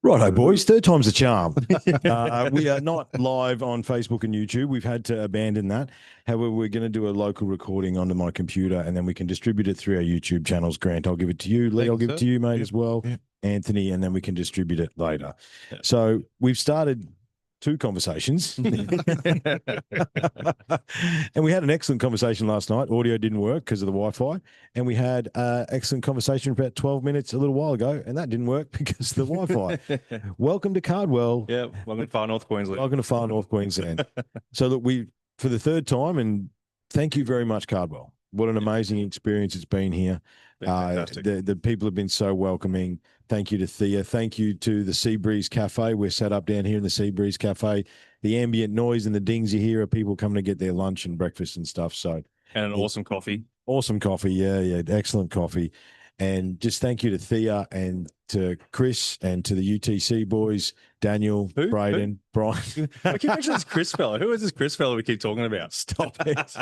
Righto, boys. Third time's a charm. We are not live on Facebook and YouTube. We've had to abandon that. However, we're going to do a local recording onto my computer, and then we can distribute it through our YouTube channels. Grant, I'll give it to you. Leigh, I'll give it to you, mate, as well. Yeah. Anthony, and then we can distribute it later. Yeah. So we've started two conversations. And we had an excellent conversation last night. Audio didn't work because of the Wi-Fi. And we had excellent conversation for about 12 minutes a little while ago, and that didn't work because of the Wi-Fi. Welcome to Cardwell. Yeah, welcome to far North Queensland. Welcome to far North Queensland. So that we, for the third time, and thank you very much, Cardwell. What an amazing experience it's been here. The people have been so welcoming. Thank you to Thea. Thank you to the Sea Breeze Café. We're set up down here in the Sea Breeze Café. The ambient noise and the dings you hear are people coming to get their lunch and breakfast and stuff. So, and an awesome coffee. Awesome coffee. Yeah. Excellent coffee. And just thank you to Thea and to Chris and to the UTC boys, Daniel, Braden, Brian. I keep mentioning this Chris fella. Who is this Chris fella we keep talking about? Stop it.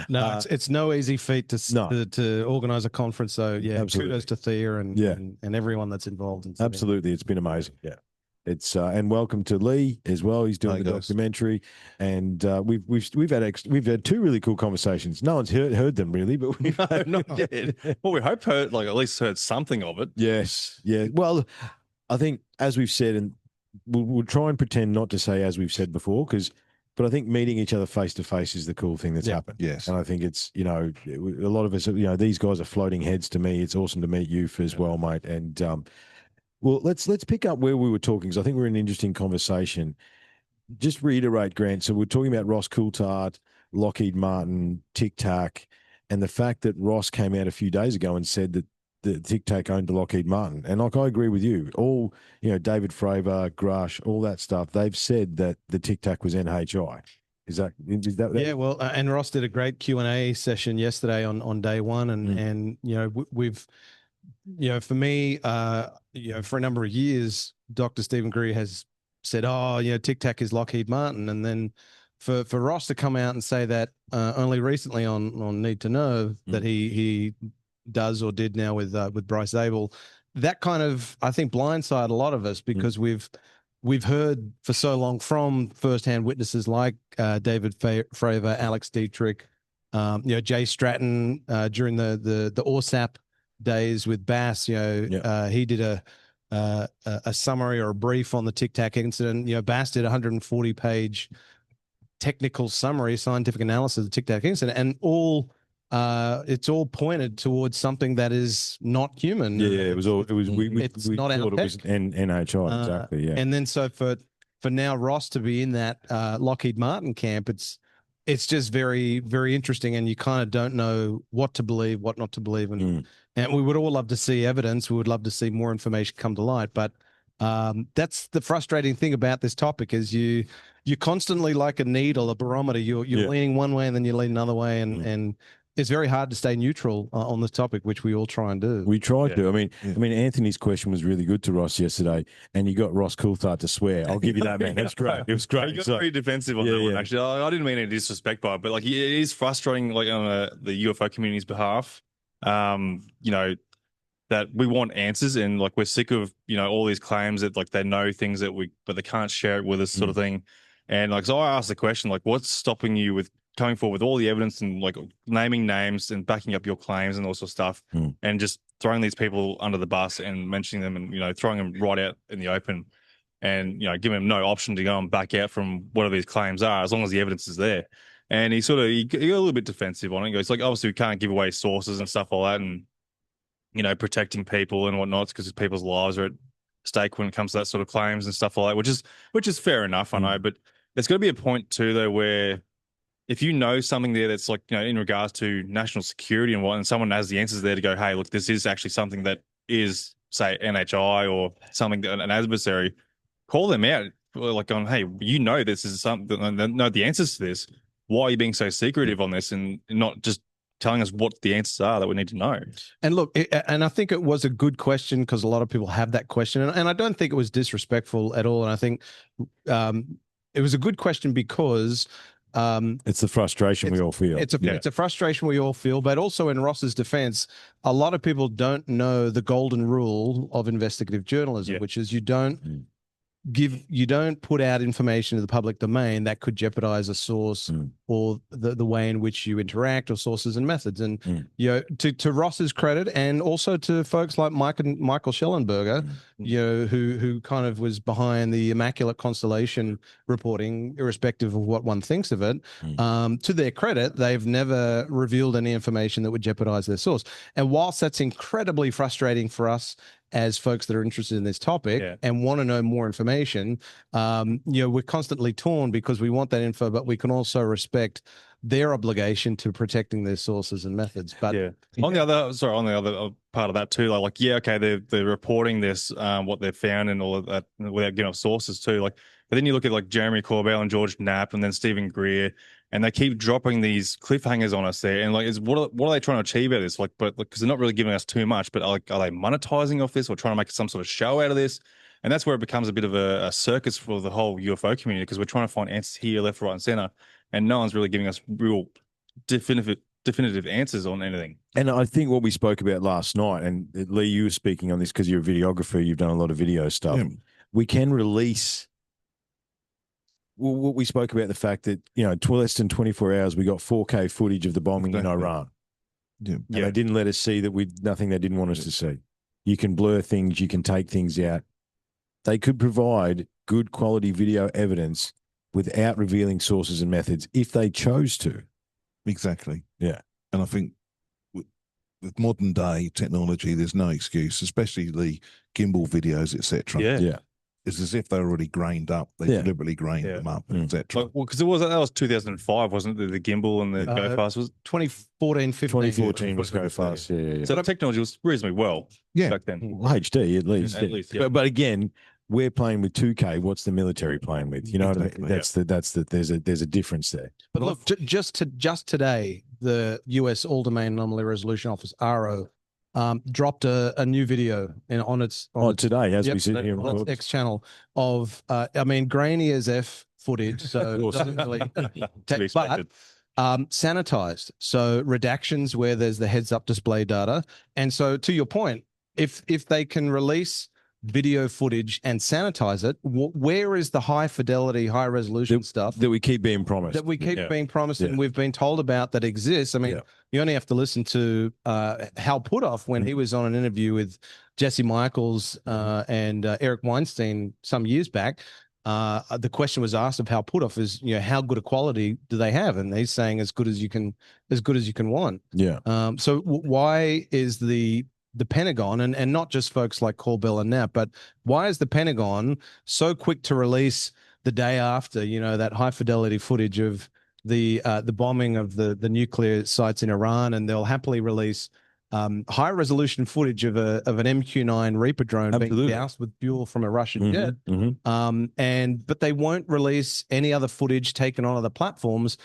No, it's no easy feat to organise a conference. So, yeah, absolutely. Kudos to Thea and everyone that's involved. Absolutely. It's been amazing. Yeah. It's and welcome to Leigh as well. He's doing the documentary, and we've had two really cool conversations. No one's heard them really, but we've not yet. Well, we hope at least heard something of it. Yes, yeah. Well, I think as we've said, and we'll try and pretend not to say as we've said before, but I think meeting each other face to face is the cool thing that's happened. Yes, and I think it's a lot of us these guys are floating heads to me. It's awesome to meet you as well, mate, and. Well, let's pick up where we were talking, because I think we're in an interesting conversation. Just reiterate, Grant. So we're talking about Ross Coulthard, Lockheed Martin, Tic Tac, and the fact that Ross came out a few days ago and said that the Tic Tac owned Lockheed Martin. And I agree with you. All, David Fravor, Grush, all that stuff, they've said that the Tic Tac was NHI. Is that yeah, well, and Ross did a great Q&A session yesterday on day one, and we've for me, for a number of years, Dr. Stephen Greer has said, Tic Tac is Lockheed Martin. And then for Ross to come out and say that only recently on Need to Know that he does or did now with Bryce Zabel, that kind of, I think, blindsided a lot of us, because we've heard for so long from firsthand witnesses like David Fravor, Alex Dietrich, Jay Stratton during the ORSAP days with Bass. He did a summary or a brief on the Tic Tac incident. Bass did a 140-page technical summary, scientific analysis of the Tic Tac incident, and it's all pointed towards something that is not human. Yeah, we not thought it was NHI, exactly. Yeah, and then so for now Ross to be in that Lockheed Martin camp, it's just very, very interesting, and you kind of don't know what to believe, what not to believe, and we would all love to see evidence. We would love to see more information come to light, but that's the frustrating thing about this topic is you're constantly like a needle, a barometer. You're leaning one way and then you lean another way, and it's very hard to stay neutral on this topic, which we all try and do. We try to. I mean, Anthony's question was really good to Ross yesterday, and you got Ross Coulthard to swear. I'll give you that, man. That's great. It was great. He got very defensive on that one, actually. I didn't mean any disrespect by it, but it is frustrating, on the UFO community's behalf. That we want answers, and we're sick of all these claims that they know things but they can't share it with us, sort of thing. And so I asked the question, what's stopping you with coming forward with all the evidence and naming names and backing up your claims and all sorts of stuff, and just throwing these people under the bus and mentioning them and throwing them right out in the open, and giving them no option to go and back out from whatever these claims are, as long as the evidence is there. And he got a little bit defensive on it. He goes obviously we can't give away sources and stuff like that, and protecting people and whatnot, because people's lives are at stake when it comes to that sort of claims and stuff like that, which is fair enough, I know. But there's got to be a point too, though, where if you know something there that's in regards to national security and someone has the answers there to go, hey, look, this is actually something that is, say, NHI or something, an adversary, call them out, hey, this is something, know the answers to this. Why are you being so secretive on this and not just telling us what the answers are that we need to know? And look, and I think it was a good question, because a lot of people have that question, and I don't think it was disrespectful at all. And I think it was a good question because It's the frustration we all feel. It's a frustration we all feel, but also in Ross's defense, a lot of people don't know the golden rule of investigative journalism, which is you don't put out information to the public domain that could jeopardize a source or the way in which you interact, or sources and methods. And you know, to Ross's credit, and also to folks like Michael Schellenberger, you know, who kind of was behind the Immaculate Constellation reporting, irrespective of what one thinks of it, to their credit, they've never revealed any information that would jeopardize their source. And whilst that's incredibly frustrating for us as folks that are interested in this topic and want to know more information, you know, we're constantly torn because we want that info, but we can also respect their obligation to protecting their sources and methods. But on the other part of that too, okay, they're reporting this, what they've found and all of that without giving up sources too. Like, but then you look at like Jeremy Corbell and George Knapp and then Stephen Greer, and they keep dropping these cliffhangers on us there. And like, what are they trying to achieve out of this? Like, but because they're not really giving us too much, but like, are they monetizing off this or trying to make some sort of show out of this? And that's where it becomes a bit of a circus for the whole UFO community, because we're trying to find answers here, left, right, and center, and no one's really giving us real definitive answers on anything. And I think what we spoke about last night, and Leigh, you were speaking on this because you're a videographer, you've done a lot of video stuff. We can release. Well, we spoke about the fact that, you know, less than 24 hours, we got 4K footage of the bombing in Iran. And they didn't let us see nothing they didn't want us to see. You can blur things, you can take things out. They could provide good quality video evidence without revealing sources and methods if they chose to. Exactly. Yeah. And I think with modern day technology, there's no excuse, especially the gimbal videos, etc. Yeah. It's as if they're already grained up. They deliberately grained them up, etc. Well, because that was 2005, wasn't it? The gimbal and the Go Fast was 2014, 15. 2014 was Go Fast. Yeah. So the technology was reasonably back then. Well, HD at least. At least, yeah. But again, we're playing with 2K. What's the military playing with? You know what I mean? That's there's a difference there. But look, just today, the US All Domain Anomaly Resolution Office, ARO, dropped a new video on its today as we sit here on its X channel of I mean, grainy as F footage, so doesn't really but sanitized, so redactions where there's the heads up display data. And so to your point, if they can release video footage and sanitize it, where is the high fidelity, high resolution stuff that we keep being promised? And we've been told about that exists. I mean, you only have to listen to Hal Puthoff when he was on an interview with Jesse Michaels and Eric Weinstein some years back. The question was asked of Hal Puthoff is, you know, how good a quality do they have? And he's saying as good as you can want. Yeah. So why is the Pentagon, and not just folks like Corbell and Knapp, but why is the Pentagon so quick to release the day after, you know, that high fidelity footage of the bombing of the nuclear sites in Iran, and they'll happily release high resolution footage of an MQ-9 Reaper drone being doused with fuel from a Russian jet, but they won't release any other footage taken on other platforms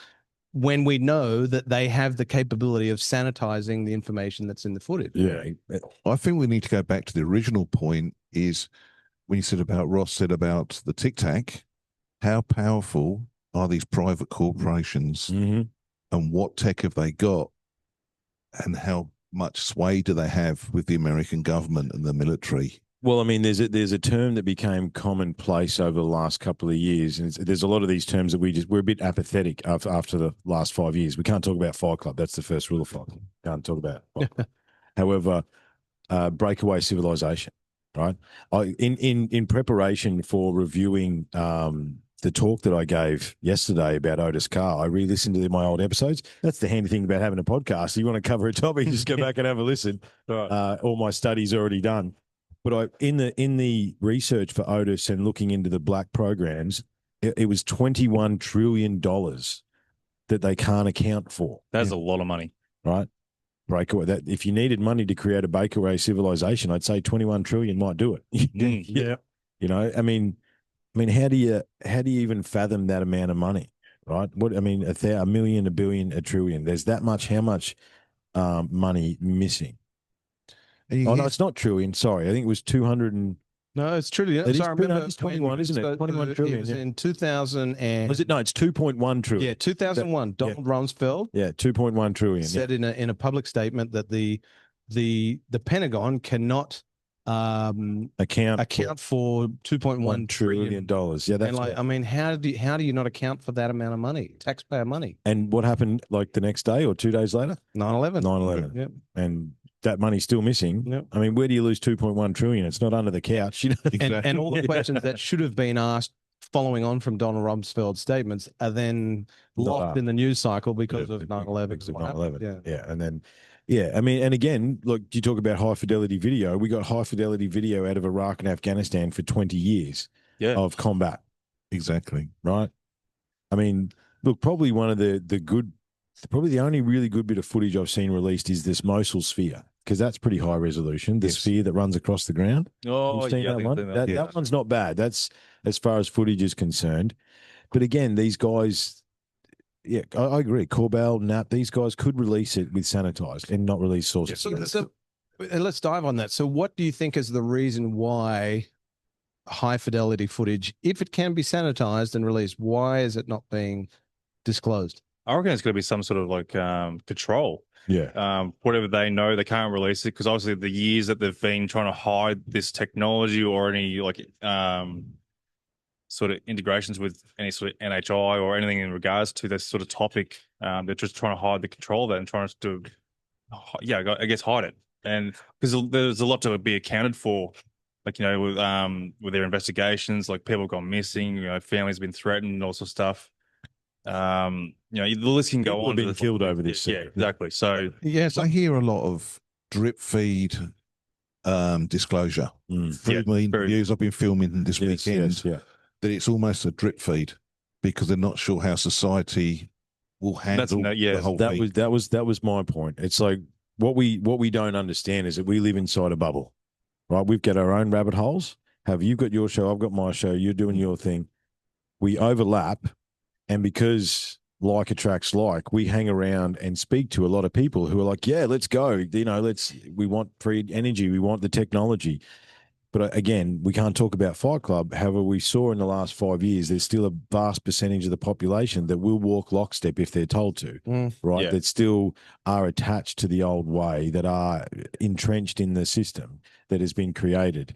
when we know that they have the capability of sanitizing the information that's in the footage. Yeah. I think we need to go back to the original point, is when you said about Ross said about the Tic Tac, how powerful are these private corporations and what tech have they got, and how much sway do they have with the American government and the military? Well, I mean, there's a term that became commonplace over the last couple of years, and there's a lot of these terms that we're a bit apathetic after the last 5 years. We can't talk about Fight Club. That's the first rule of Fight Club. Can't talk about Fight Club. However, breakaway civilization, right? In preparation for reviewing the talk that I gave yesterday about Otis Carr, I re-listened to my old episodes. That's the handy thing about having a podcast. You want to cover a topic, just go back and have a listen. Right. All my studies already done. But in the research for Otis and looking into the black programs, it was $21 trillion that they can't account for. That's a lot of money, right? Breakaway. That if you needed money to create a breakaway civilization, I'd say 21 trillion might do it. Yeah. You know, I mean, how do you even fathom that amount of money, right? What I mean, a million, a billion, a trillion. There's that much. How much money missing? No, it's not trillion. Sorry, I think it was 200 and No, it's trillion. It is Sorry, I remember no, it's 21, isn't it? 21 trillion. It was Yeah. in 2000 and Was it? No, it's 2.1 trillion. yeah, 2001. Yeah. Donald Rumsfeld Yeah, 2.1 trillion. said in a public statement that the Pentagon cannot account for 2.1 trillion dollars. Yeah, that's and like right. I mean, how do you not account for that amount of money, taxpayer money? And what happened like the next day or 2 days later? 9/11. 9/11. Yep. And that money's still missing. Yep. I mean, where do you lose 2.1 trillion? It's not under the couch. You know? And all the questions that should have been asked following on from Donald Rumsfeld's statements are then lost in the news cycle because of 9/11. Because of 9/11. Yeah. Yeah. And then, yeah, I mean, and again, look, you talk about high fidelity video. We got high fidelity video out of Iraq and Afghanistan for 20 years of combat. Exactly. Right. I mean, look, probably one of the good, probably the only really good bit of footage I've seen released is this Mosul sphere, because that's pretty high resolution. The sphere that runs across the ground. Oh, You've seen yeah, that one? That one's not bad. That's as far as footage is concerned. But again, these guys, yeah, I agree. Corbell, Knapp, these guys could release it with sanitized and not release sources. So let's dive on that. So what do you think is the reason why high fidelity footage, if it can be sanitized and released, why is it not being disclosed? I reckon it's going to be some sort of like control. Yeah. Whatever they know, they can't release it because obviously the years that they've been trying to hide this technology or any like sort of integrations with any sort of NHI or anything in regards to this sort of topic, they're just trying to hide the control of that and trying to, I guess hide it. And because there's a lot to be accounted for, like, you know, with their investigations, like people have gone missing, you know, families have been threatened, all sorts of stuff. You know, the list can go on. Been killed over this. Yeah, exactly. So yes, I hear a lot of drip feed disclosure through me interviews I've been filming this weekend. That it's almost a drip feed because they're not sure how society will handle the whole thing. That was my point. It's like what we don't understand is that we live inside a bubble, right? We've got our own rabbit holes. You've got your show, I've got my show, you're doing your thing. We overlap, and because like attracts like, we hang around and speak to a lot of people who are like, yeah, let's go. You know, we want free energy, we want the technology. But again, we can't talk about Fight Club. However, we saw in the last 5 years, there's still a vast percentage of the population that will walk lockstep if they're told to, right? Yeah. That still are attached to the old way, that are entrenched in the system that has been created.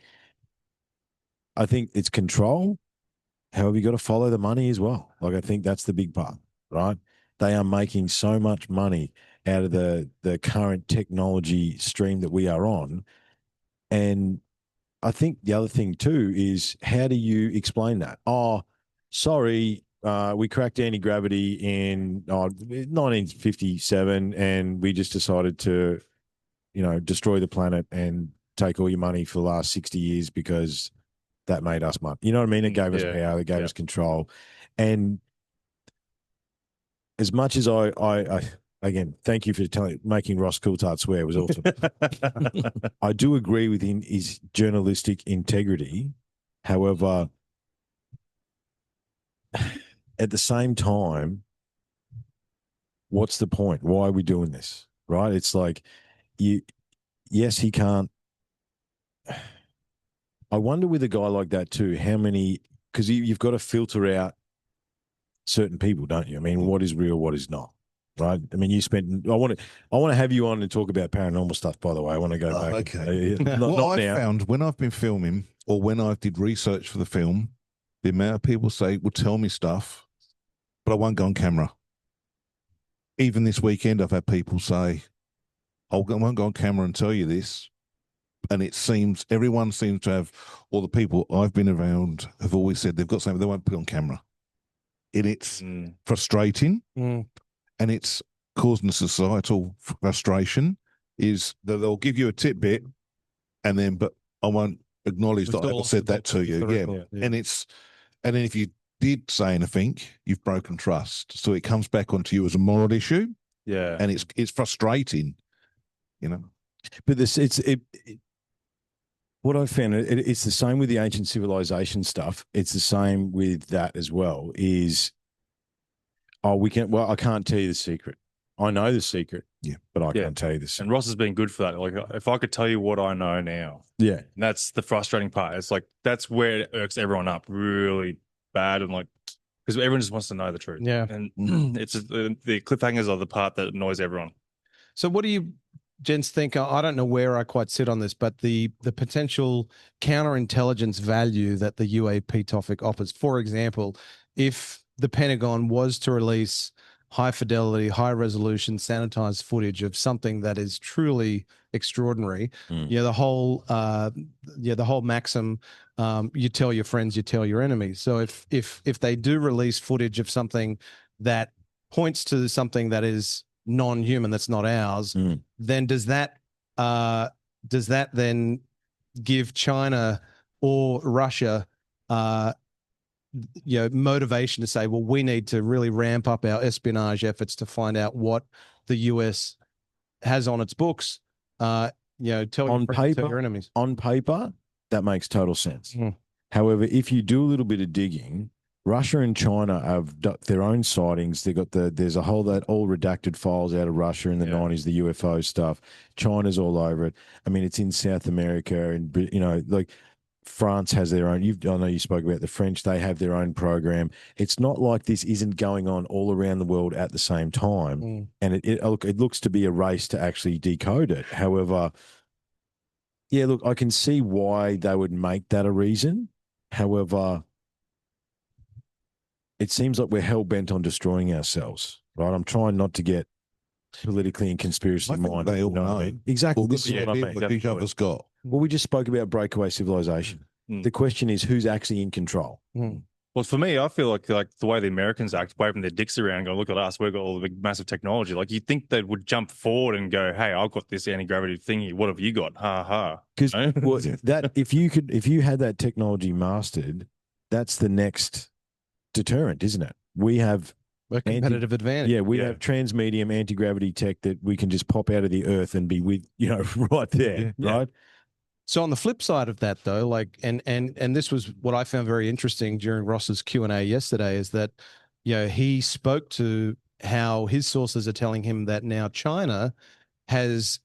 I think it's control. However, you got to follow the money as well. Like, I think that's the big part, right? They are making so much money out of the current technology stream that we are on. And I think the other thing too is, how do you explain that? Oh, sorry, we cracked anti-gravity in 1957 and we just decided to, you know, destroy the planet and take all your money for the last 60 years because that made us money. You know what I mean? It gave us power, it gave us control. And as much as I again, thank you for making Ross Coulthard swear. It was awesome. I do agree with his journalistic integrity. However, at the same time, what's the point? Why are we doing this? Right? It's like, yes, he can't. I wonder with a guy like that too, how many, because you've got to filter out certain people, don't you? I mean, what is real, what is not? Right. I mean, I want to have you on and talk about paranormal stuff, by the way. I want to go back. Okay. What I found when I've been filming or when I did research for the film, the amount of people will tell me stuff, but I won't go on camera. Even this weekend, I've had people say, I won't go on camera and tell you this. And it seems everyone seems to have, or the people I've been around have always said they've got something they won't put on camera. And it's frustrating. And it's causing a societal frustration, is that they'll give you a tidbit and then, but I won't acknowledge that I ever said that to you. Yeah. And then if you did say anything, you've broken trust. So it comes back onto you as a moral issue. Yeah. And it's frustrating, you know. But what I found, it's the same with the ancient civilization stuff. It's the same with that as well, is, I can't tell you the secret. I know the secret, but I Yeah. can't tell you the secret. And Ross has been good for that. Like, if I could tell you what I know now, Yeah. that's the frustrating part. It's like, that's where it irks everyone up really bad. And like, because everyone just wants to know the truth. Yeah. And it's just, the cliffhangers are the part that annoys everyone. So what do you gents think? I don't know where I quite sit on this, but the potential counterintelligence value that the UAP topic offers. For example, if the Pentagon was to release high fidelity, high resolution, sanitized footage of something that is truly extraordinary, the whole maxim, you tell your friends, you tell your enemies. So if they do release footage of something that points to something that is non-human, that's not ours, then does that then give China or Russia motivation to say, well, we need to really ramp up our espionage efforts to find out what the US has on its books? Tell your enemies. On paper, that makes total sense. However, if you do a little bit of digging, Russia and China have got their own sightings. There's a whole that all redacted files out of Russia in the 90s, the UFO stuff. China's all over it. I mean, it's in South America, and like France has their own. I know you spoke about the French; they have their own program. It's not like this isn't going on all around the world at the same time, and it looks to be a race to actually decode it. However, yeah, look, I can see why they would make that a reason. However, it seems like we're hell-bent on destroying ourselves, right? I'm trying not to get politically and conspiracy minded. They all know. Exactly. Well, This is what I mean. each other's got. Well, we just spoke about breakaway civilization. The question is, who's actually in control? Well, for me, I feel like the way the Americans act, waving their dicks around, go, look at us, we've got all the big, massive technology. Like, you'd think they would jump forward and go, hey, I've got this anti-gravity thingy. What have you got? Ha ha. Because that if you had that technology mastered, that's the next deterrent, isn't it? We have a competitive advantage. Yeah, we have transmedium anti-gravity tech that we can just pop out of the earth and be with, right there, right? So on the flip side of that, though, like, and this was what I found very interesting during Ross's Q&A yesterday, is that, he spoke to how his sources are telling him that now China has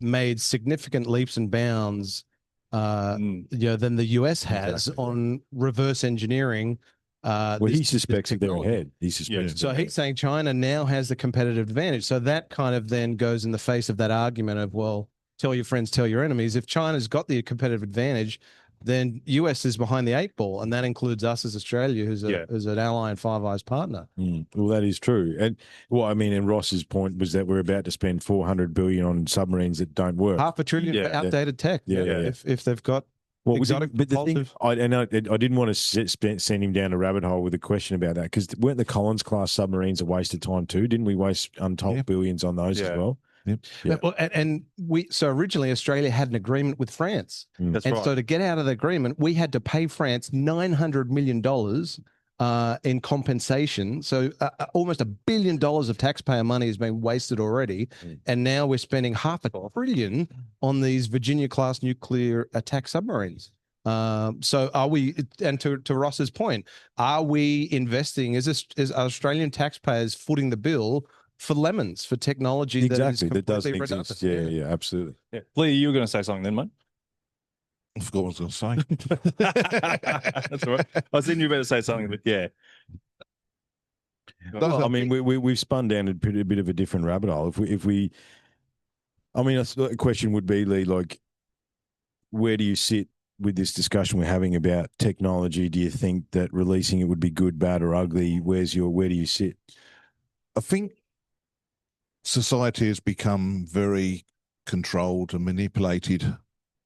made significant leaps and bounds, than the US has on reverse engineering. He suspects that they're ahead. He suspects. So he's saying China now has the competitive advantage. So that kind of then goes in the face of that argument of, well, tell your friends, tell your enemies. If China's got the competitive advantage, then US is behind the 8 ball, and that includes us as Australia, who's an ally and Five Eyes partner. Well, that is true. And and Ross's point was that we're about to spend $400 billion on submarines that don't work. $500 billion for outdated tech. If they've got exotic propulsive. I didn't want to send him down a rabbit hole with a question about that, because weren't the Collins class submarines a waste of time too? Didn't we waste untold billions on those as well? Yep. Yeah. And so originally Australia had an agreement with France. That's right. So to get out of the agreement, we had to pay France $900 million in compensation. So almost $1 billion of taxpayer money has been wasted already. And now we're spending $500 billion on these Virginia-class nuclear attack submarines. So are we, and to Ross's point, are we investing, is Australian taxpayers footing the bill for lemons, for technology that doesn't exist? Yeah, absolutely. Yeah. Leigh, you were going to say something then, mate? I forgot what I was going to say. That's all right. I was thinking you were about to say something, but yeah. No, I mean, we've spun down a bit of a different rabbit hole. A question would be, Leigh, like, where do you sit with this discussion we're having about technology? Do you think that releasing it would be good, bad, or ugly? Where do you sit? I think society has become very controlled and manipulated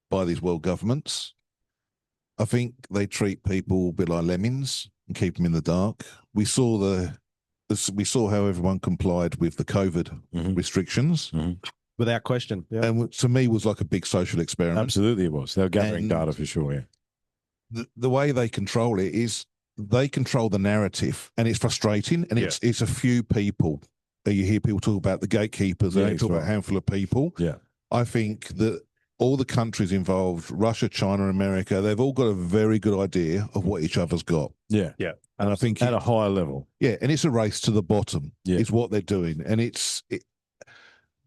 by these world governments. I think they treat people a bit like lemmings and keep them in the dark. We saw how everyone complied with the COVID restrictions. Without question. Yeah. And to me was like a big social experiment. Absolutely it was. They were gathering data for sure, yeah. The way they control it is they control the narrative, and it's frustrating, and it's a few people. You hear people talk about the gatekeepers, they talk about a handful of people. Yeah. I think that all the countries involved, Russia, China, America, they've all got a very good idea of what each other's got. Yeah. Yeah. And I think At a higher level. yeah, and it's a race to the bottom. Yeah. Is what they're doing. And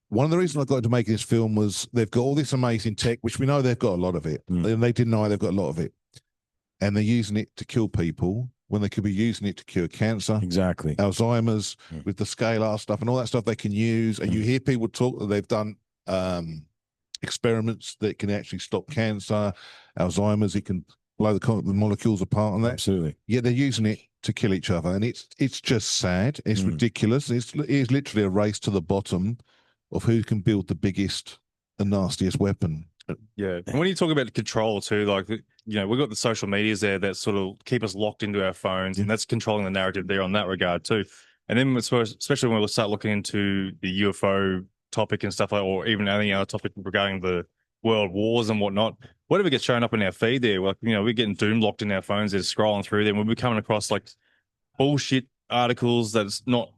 one of the reasons I got into making this film was they've got all this amazing tech, which we know they've got a lot of it. They deny they've got a lot of it. And they're using it to kill people when they could be using it to cure cancer. Exactly. Alzheimer's, with the scalar stuff and all that stuff they can use. And you hear people talk that they've done experiments that can actually stop cancer, Alzheimer's, it can blow the molecules apart and that. Absolutely. Yeah, they're using it to kill each other. And it's just sad. It's ridiculous. It is literally a race to the bottom of who can build the biggest and nastiest weapon. Yeah. And when you talk about control too, like, you know, we've got the social medias there that sort of keep us locked into our phones, and that's controlling the narrative there on that regard too. And then especially when we'll start looking into the UFO topic and stuff like, or even any other topic regarding the world wars and whatnot, whatever gets shown up in our feed there, like, you know, we're getting doom locked in our phones, they're scrolling through them. We'll be coming across like bullshit articles that's not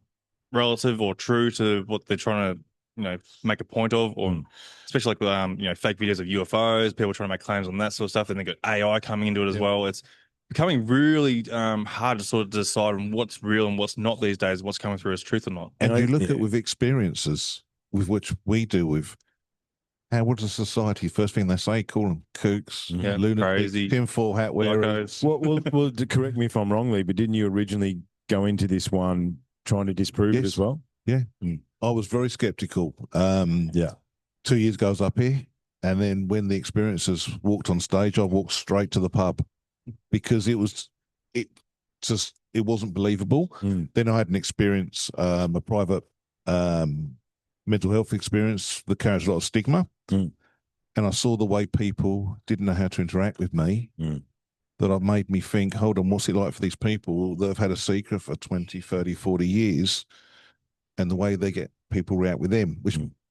relative or true to what they're trying to, you know, make a point of, or especially like, you know, fake videos of UFOs, people trying to make claims on that sort of stuff. And they got AI coming into it as well. It's becoming really hard to sort of decide on what's real and what's not these days, what's coming through as truth or not. And you look at with experiences with which we deal with, what does society, first thing they say, call them kooks, lunatics, tinfoil hat wearers. Well, correct me if I'm wrong, Leigh, but didn't you originally go into this one trying to disprove it as well? Yeah. I was very skeptical. 2 years ago, I was up here. And then when the experiencers walked on stage, I walked straight to the pub because it wasn't believable. Then I had an experience, a private mental health experience that carries a lot of stigma. And I saw the way people didn't know how to interact with me. That made me think, hold on, what's it like for these people that have had a secret for 20, 30, 40 years, and the way they get people react with them,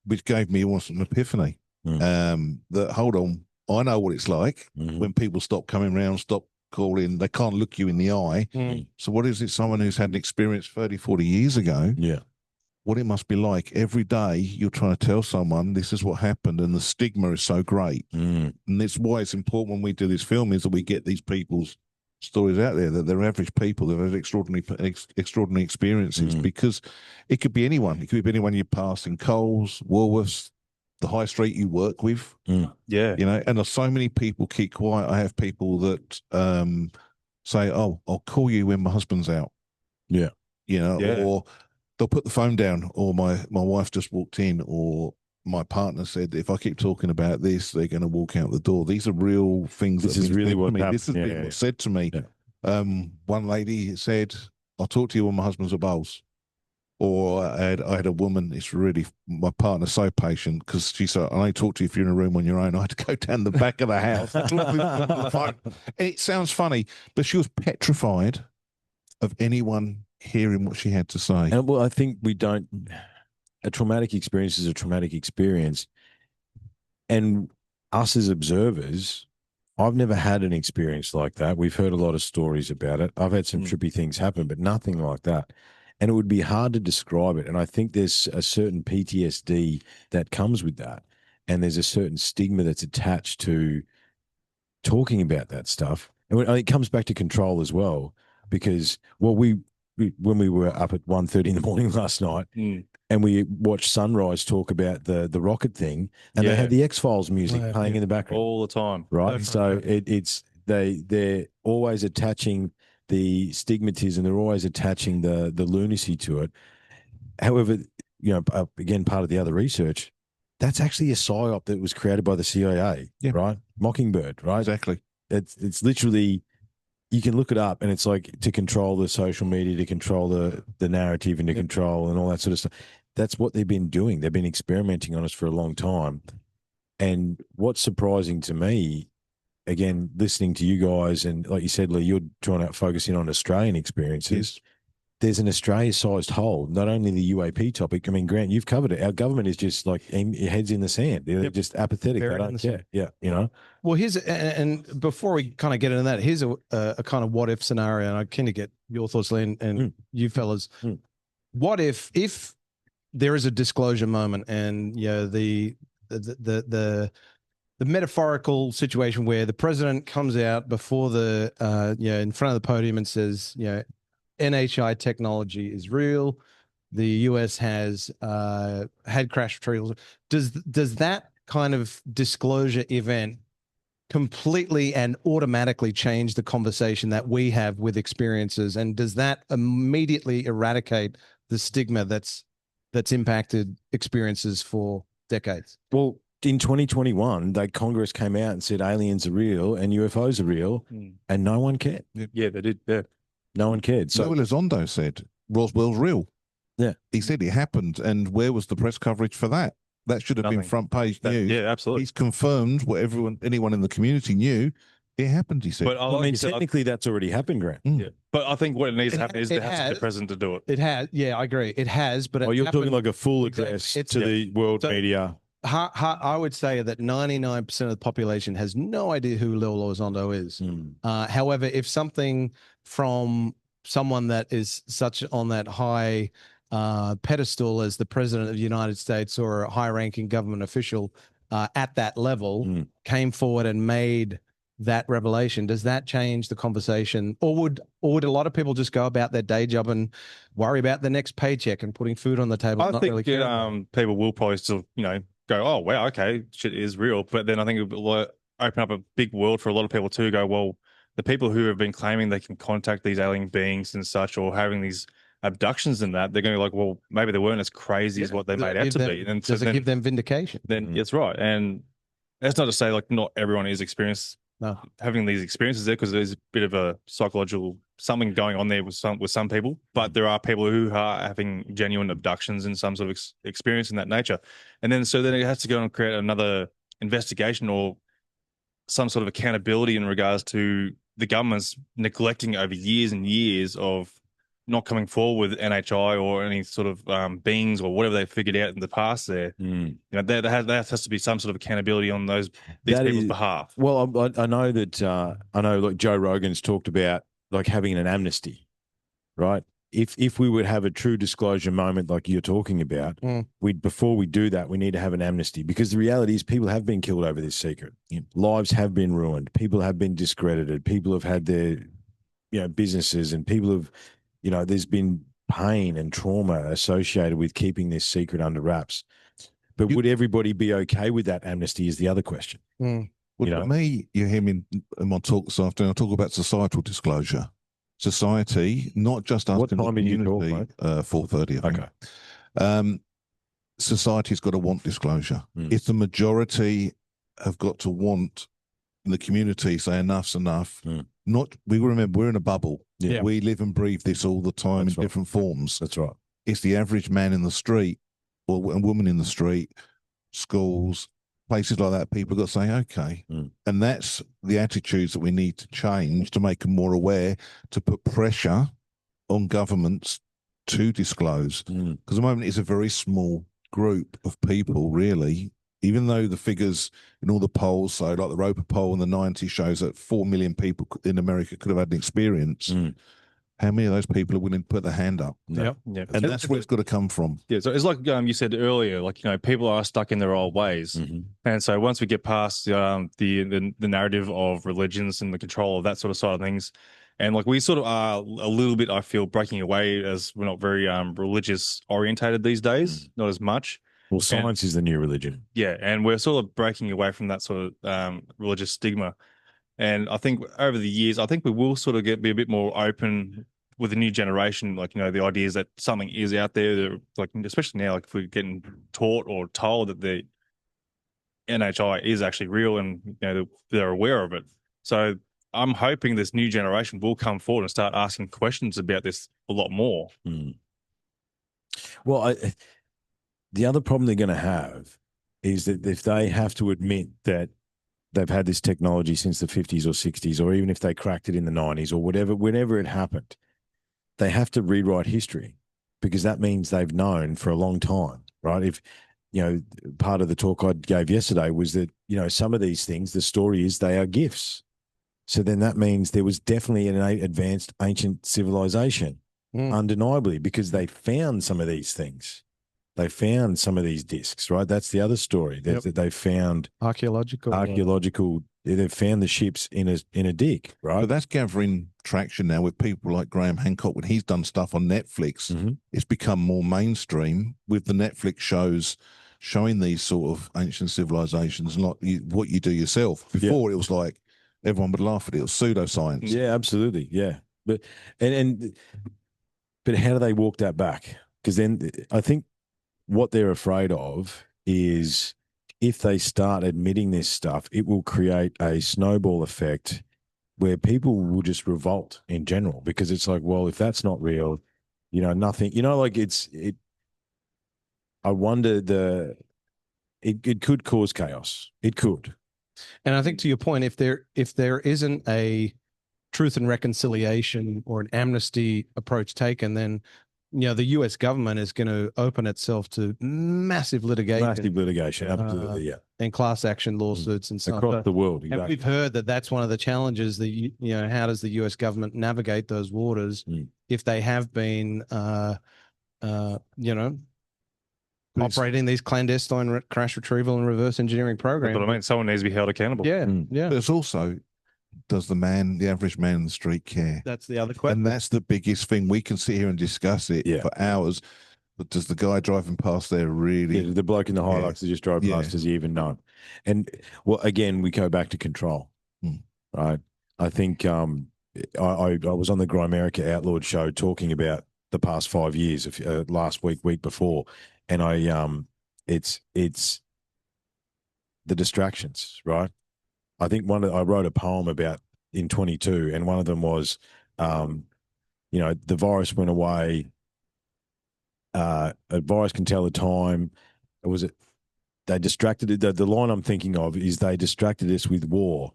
which gave me almost an epiphany. That, hold on, I know what it's like when people stop coming around, stop calling, they can't look you in the eye. So what is it, someone who's had an experience 30, 40 years ago, what it must be like every day you're trying to tell someone this is what happened, and the stigma is so great. And that's why it's important when we do this film is that we get these people's stories out there, that they're average people, they've had extraordinary experiences, because it could be anyone. It could be anyone you pass in Coles, Woolworths, the high street you work with. You know, and there's so many people keep quiet. I have people that say, oh, I'll call you when my husband's out. You know, or they'll put the phone down, or my wife just walked in, or my partner said, if I keep talking about this, they're going to walk out the door. These are real things. This is really what happened. This has been what's said to me. One lady said, I'll talk to you when my husband's at bowls. Or I had a woman, it's really, my partner's so patient, because she said, I only talk to you if you're in a room on your own. I had to go down the back of the house. And it sounds funny, but she was petrified of anyone hearing what she had to say. And well, I think a traumatic experience is a traumatic experience. And us as observers, I've never had an experience like that. We've heard a lot of stories about it. I've had some trippy things happen, but nothing like that. And it would be hard to describe it. And I think there's a certain PTSD that comes with that. And there's a certain stigma that's attached to talking about that stuff. And it comes back to control as well, because, well, when we were up at 1:30 in the morning last night and we watched Sunrise talk about the rocket thing, and they had the X-Files music playing in the background. All the time. Right? So they're always attaching the stigmatism, they're always attaching the lunacy to it. However, you know, again, part of the other research, that's actually a psyop that was created by the CIA, right? Mockingbird, right? Exactly. It's literally, you can look it up, and it's like to control the social media, to control the narrative, and to control and all that sort of stuff. That's what they've been doing. They've been experimenting on us for a long time. And what's surprising to me, again, listening to you guys, and like you said, Leigh, you're trying to focus in on Australian experiences. There's an Australia-sized hole, not only the UAP topic. I mean, Grant, you've covered it. Our government is just like heads in the sand. They're just apathetic. They don't care. Yeah, you know. Well, and before we kind of get into that, here's a kind of what if scenario, and I kind of get your thoughts, Leigh, and you fellas. What if there is a disclosure moment, and you know the the metaphorical situation where the president comes out before the in front of the podium and says, NHI technology is real. The US has had crash retrievals. Does that kind of disclosure event completely and automatically change the conversation that we have with experiences? And does that immediately eradicate the stigma that's impacted experiences for decades? Well, in 2021, Congress came out and said aliens are real and UFOs are real, and no one cared. Yeah, they did. Yeah. No one cared. So Elizondo said Roswell's real. Yeah. He said it happened. And where was the press coverage for that? That should have been front page news. Yeah, absolutely. He's confirmed what anyone in the community knew. It happened, he said. But I mean, technically, that's already happened, Grant. Yeah. But I think what it needs to happen is there has to be the president to do it. It has. Yeah, I agree. It has. But You're talking like a full address to the world media. I would say that 99% of the population has no idea who Lil Elizondo is. However, if something from someone that is such on that high pedestal as the president of the United States or a high-ranking government official at that level came forward and made that revelation, does that change the conversation, or would a lot of people just go about their day job and worry about the next paycheck and putting food on the table? I think people will probably still go, oh wow, okay, shit is real, but then I think it will open up a big world for a lot of people to go, well, the people who have been claiming they can contact these alien beings and such, or having these abductions and that, they're going to be like, well, maybe they weren't as crazy as what they made out to be. And does it give them vindication? Then that's right. And that's not to say like not everyone is having these experiences there, because there's a bit of a psychological something going on there with some people, but there are people who are having genuine abductions and some sort of experience in that nature. And then it has to go and create another investigation or some sort of accountability in regards to the government's neglecting over years and years of not coming forward with NHI or any sort of beings or whatever they figured out in the past there. There has to be some sort of accountability on these people's behalf. Well, I know that like Joe Rogan's talked about like having an amnesty, right? If we would have a true disclosure moment like you're talking about, before we do that, we need to have an amnesty, because the reality is people have been killed over this secret. Lives have been ruined. People have been discredited. People have had their businesses, and people have there's been pain and trauma associated with keeping this secret under wraps. But would everybody be okay with that amnesty is the other question. Well, for me, you hear me in my talk this afternoon, I talk about societal disclosure. Society, not just us. What time did you talk, mate? 4:30, I think. Okay. Society's got to want disclosure. If the majority have got to want in the community, say enough's enough, we remember we're in a bubble. Yeah. We live and breathe this all the time in different forms. That's right. It's the average man in the street or a woman in the street, schools, places like that. People got to say, okay. And that's the attitudes that we need to change to make them more aware, to put pressure on governments to disclose. Because at the moment it's a very small group of people, really, even though the figures in all the polls, so like the Roper poll in the 90s shows that 4 million people in America could have had an experience. How many of those people are willing to put their hand up? Yeah. And that's where it's got to come from. Yeah. So it's like you said earlier, like, people are stuck in their old ways. And so once we get past the narrative of religions and the control of that sort of side of things, and like we sort of are a little bit, I feel, breaking away, as we're not very religious orientated these days, not as much. Well, science is the new religion. Yeah, and we're sort of breaking away from that sort of religious stigma. And I think over the years, I think we will sort of be a bit more open with the new generation. Like, the ideas that something is out there, like especially now, like if we're getting taught or told that the NHI is actually real and they're aware of it. So I'm hoping this new generation will come forward and start asking questions about this a lot more. Well, the other problem they're going to have is that if they have to admit that they've had this technology since the 50s or 60s, or even if they cracked it in the 90s or whatever, whenever it happened, they have to rewrite history, because that means they've known for a long time, right? If, part of the talk I gave yesterday was that, some of these things, the story is they are gifts. So then that means there was definitely an advanced ancient civilization, undeniably, because they found some of these things. they found some of these discs, right? That's the other story. That they found archaeological. They've found the ships in a dig, right? But that's gathering traction now with people like Graham Hancock when he's done stuff on Netflix. It's become more mainstream with the Netflix shows showing these sort of ancient civilizations, not what you do yourself. Before it was like everyone would laugh at it. It was pseudoscience. Yeah, absolutely. Yeah, but but how do they walk that back? Because then I think what they're afraid of is if they start admitting this stuff, it will create a snowball effect where people will just revolt in general, because it's like, well, if that's not real, nothing, like I wonder it could cause chaos. It could. And I think to your point, if there isn't a truth and reconciliation or an amnesty approach taken, then the U.S. government is going to open itself to massive litigation, Absolutely, and class action lawsuits and stuff across the world. Exactly. And we've heard that that's one of the challenges. That how does the U.S. government navigate those waters if they have been, operating these clandestine crash retrieval and reverse engineering programs? That's what I mean. Someone needs to be held accountable. Yeah. There's also, does the average man in the street care? That's the other question. And that's the biggest thing. We can sit here and discuss it for hours, but does the guy driving past there really? Yeah, the bloke in the Hilux that just drove past, does he even know? And well, again, we go back to control, right? I think I was on the Grimerica Outlawed show talking about the past 5 years, last week before, and it's the distractions, right? I think I wrote a poem about in 22, and one of them was, the virus went away. A virus can tell the time. They distracted it. The line I'm thinking of is they distracted us with war.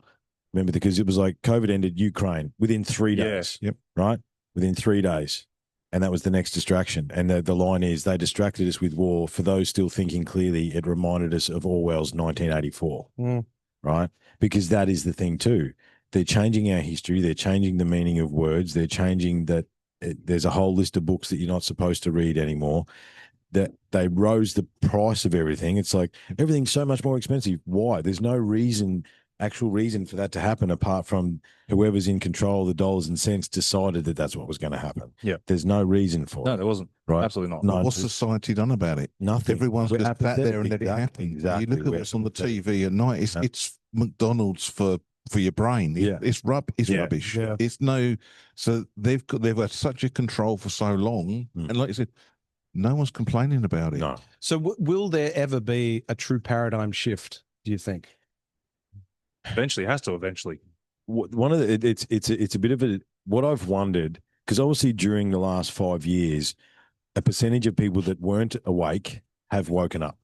Remember, because it was like COVID ended Ukraine within 3 days. Yep. Right? Within 3 days. And that was the next distraction. And the line is they distracted us with war. For those still thinking clearly, it reminded us of Orwell's 1984. Right? Because that is the thing too. They're changing our history. They're changing the meaning of words. They're changing that. There's a whole list of books that you're not supposed to read anymore. That they rose the price of everything. It's like everything's so much more expensive. Why? There's no actual reason for that to happen apart from whoever's in control of the dollars and cents decided that that's what was going to happen. Yeah. There's no reason for it. No, there wasn't. Right? Absolutely not. No, what's society done about it? Nothing. Everyone's just sat there and let it happen. Exactly. You look at what's on the TV at night. It's McDonald's for your brain. It's rubbish. Yeah. It's so they've had such a control for so long. And like you said, no one's complaining about it. No. So will there ever be a true paradigm shift, do you think? Eventually, it has to eventually. One of it's a bit of what I've wondered, because obviously during the last 5 years, a percentage of people that weren't awake have woken up.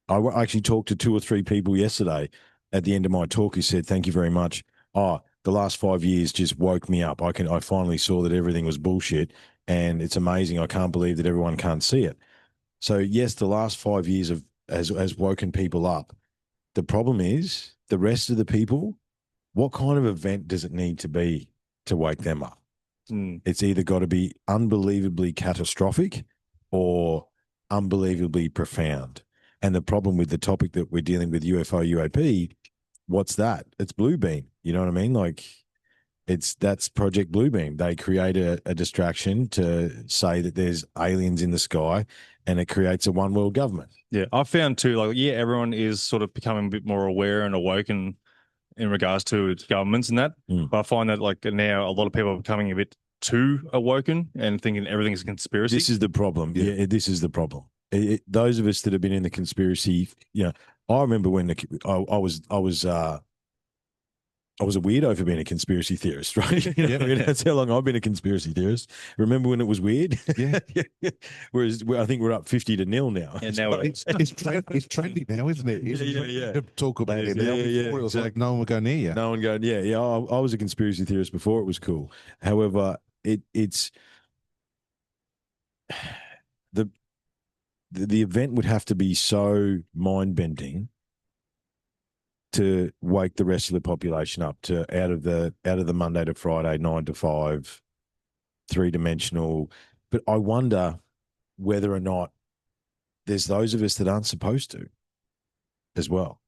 I actually talked to 2 or 3 people yesterday at the end of my talk who said, "Thank you very much. The last 5 years just woke me up. I finally saw that everything was bullshit, and it's amazing. I can't believe that everyone can't see it." So yes, the last 5 years has woken people up. The problem is the rest of the people. What kind of event does it need to be to wake them up? It's either got to be unbelievably catastrophic or unbelievably profound. And the problem with the topic that we're dealing with, UFO, UAP, what's that? It's Bluebeam. You know what I mean? Like that's Project Bluebeam. They create a distraction to say that there's aliens in the sky, and it creates a one world government. Yeah, I found too, like, everyone is sort of becoming a bit more aware and awoken in regards to governments and that. But I find that like now a lot of people are becoming a bit too awoken and thinking everything's a conspiracy. This is the problem. Yeah, this is the problem. Those of us that have been in the conspiracy, I remember when I was a weirdo for being a conspiracy theorist, right? That's how long I've been a conspiracy theorist. Remember when it was weird? Yeah. Whereas I think we're up 50-0 now. And now it's trendy now, isn't it? Yeah. To talk about it now. Before it was like no one would go near you. No one going, yeah. I was a conspiracy theorist before it was cool. However, it's the event would have to be so mind-bending to wake the rest of the population up to out of the Monday to Friday 9 to 5 3-dimensional. But I wonder whether or not there's those of us that aren't supposed to as well.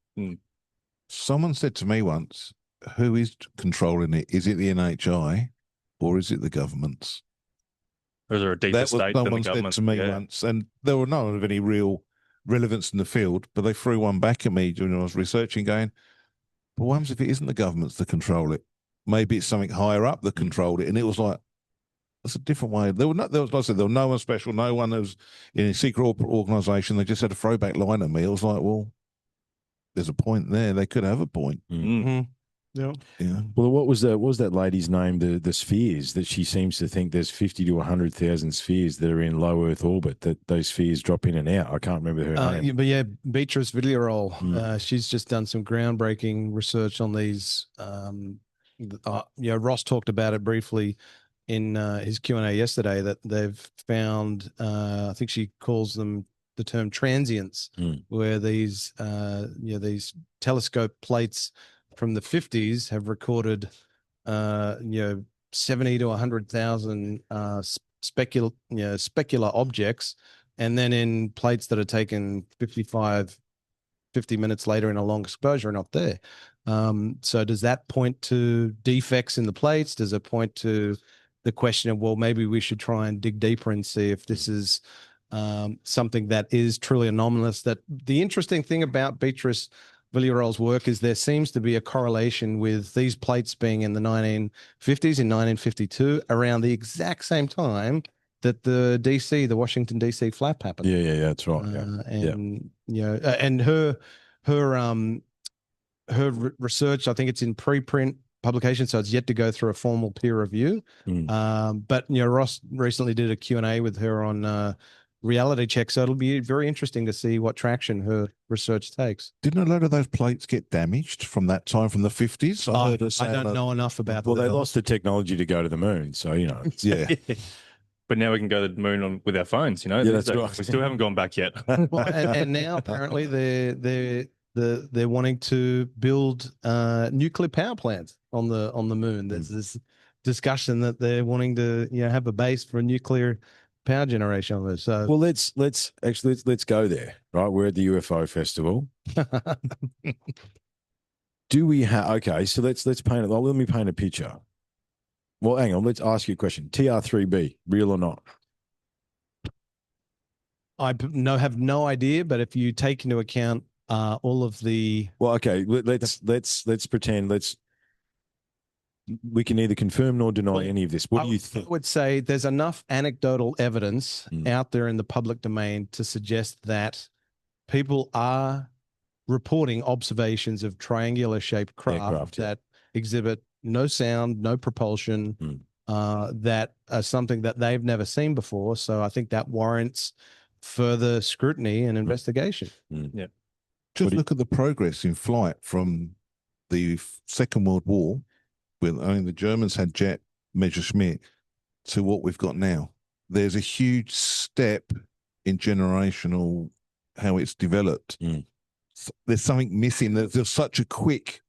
Someone said to me once, who is controlling it? Is it the NHI or is it the governments? Or is there a deeper That was state than the someone said government? to me Yeah. once, and there were none of any real relevance in the field, but they threw one back at me when I was researching, going, but what happens if it isn't the governments that control it? Maybe it's something higher up that controlled it. And it was like, that's a different way. There was, like I said, there was no one special, no one that was in a secret organisation. They just had a throwback line at me. I was like, well, there's a point there. They could have a point. Yeah. Well, what was that lady's name? The spheres, that she seems to think there's 50 to 100,000 spheres that are in low Earth orbit, that those spheres drop in and out. I can't remember her name. But yeah, Beatrice Villarreal, she's just done some groundbreaking research on these. Ross talked about it briefly in his Q&A yesterday, that they've found, I think she calls them the term transients, where these these telescope plates from the 50s have recorded 70 to 100,000 specular objects, and then in plates that are taken 50 minutes later in a long exposure are not there. So does that point to defects in the plates? Does it point to the question of, well, maybe we should try and dig deeper and see if this is something that is truly anomalous? That the interesting thing about Beatrice Villarreal's work is there seems to be a correlation with these plates being in the 1950s, in 1952, around the exact same time that the Washington DC flap happened. Yeah, that's right. And her research, I think it's in preprint publication, so it's yet to go through a formal peer review. But Ross recently did a Q&A with her on reality check, so it'll be very interesting to see what traction her research takes. Didn't a lot of those plates get damaged from that time, from the 50s? I don't know enough about. Well, they lost the technology to go to the moon, so yeah. But now we can go to the moon with our phones. Yeah, that's right. We still haven't gone back yet. Well, and now apparently they're wanting to build nuclear power plants on the moon. There's this discussion that they're wanting to have a base for a nuclear power generation on this. So, well, let's go there. Right, we're at the UFO Festival. Do we have? Okay, so let's paint it. Let me paint a picture. Well, hang on. Let's ask you a question. TR3B, real or not? I have no idea, but if you take into account all of the, well, okay, let's pretend. We can neither confirm nor deny any of this. What do you think? I would say there's enough anecdotal evidence out there in the public domain to suggest that people are reporting observations of triangular shaped craft that exhibit no sound, no propulsion, that are something that they've never seen before. So I think that warrants further scrutiny and investigation. Yeah. Just look at the progress in flight from the Second World War, when the Germans had jet Messerschmitt, to what we've got now. There's a huge step in generational how it's developed. There's something missing. There's such a quick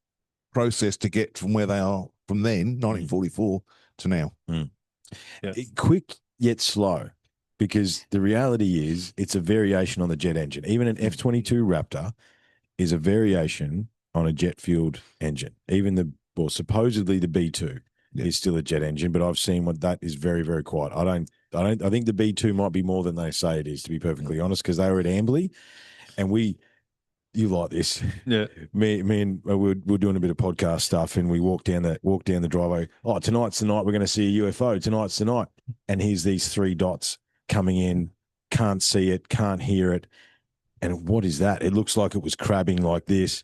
process to get from where they are from then, 1944, to now. Quick yet slow, because the reality is it's a variation on the jet engine. Even an F-22 Raptor is a variation on a jet-fueled engine. Even supposedly the B-2 is still a jet engine, but I've seen what that is very, very quiet. I think the B-2 might be more than they say it is, to be perfectly honest, because they were at Amberley, and you like this. Yeah. Me and we're doing a bit of podcast stuff, and we walk down the driveway. Oh, tonight's the night we're going to see a UFO. Tonight's the night. And here's these 3 dots coming in, can't see it, can't hear it. And what is that? It looks like it was crabbing like this.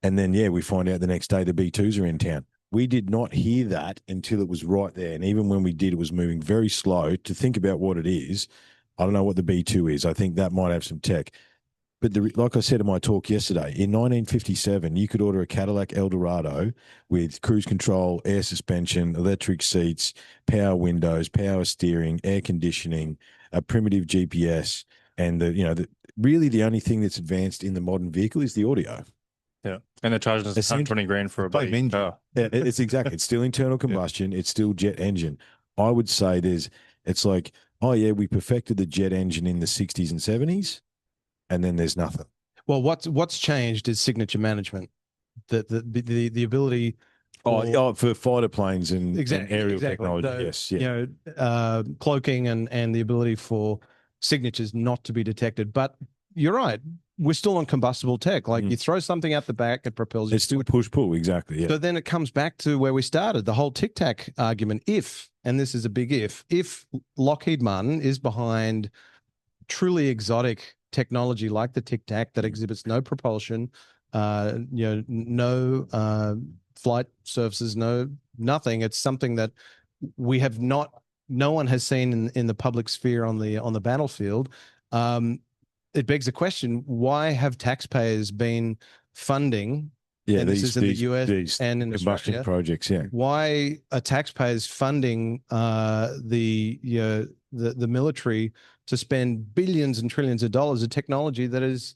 And then, we find out the next day the B-2s are in town. We did not hear that until it was right there. And even when we did, it was moving very slow. To think about what it is, I don't know what the B-2 is. I think that might have some tech. But like I said in my talk yesterday, in 1957, you could order a Cadillac Eldorado with cruise control, air suspension, electric seats, power windows, power steering, air conditioning, a primitive GPS, and really the only thing that's advanced in the modern vehicle is the audio. Yeah, and they're charging us $120,000 for a bloody car. Yeah, it's exactly. It's still internal combustion. It's still jet engine. I would say it's like, we perfected the jet engine in the 60s and 70s. and then there's nothing. Well, what's changed is signature management, the ability. For fighter planes and aerial exactly. technology, So, yes, yeah. You know, cloaking and the ability for signatures not to be detected. But you're right, we're still on combustible tech. Like you throw something out the back, it propels you. It's still push-pull, exactly, yeah. So then it comes back to where we started, the whole Tic Tac argument. And this is a big if Lockheed Martin is behind truly exotic technology like the Tic Tac that exhibits no propulsion, no flight surfaces, nothing. It's something that we have no one has seen in the public sphere on the battlefield. It begs the question: why have taxpayers been funding? Yeah, and this is in the US and in combustion Australia projects. Yeah, why are taxpayers funding the military to spend billions and trillions of dollars of technology that has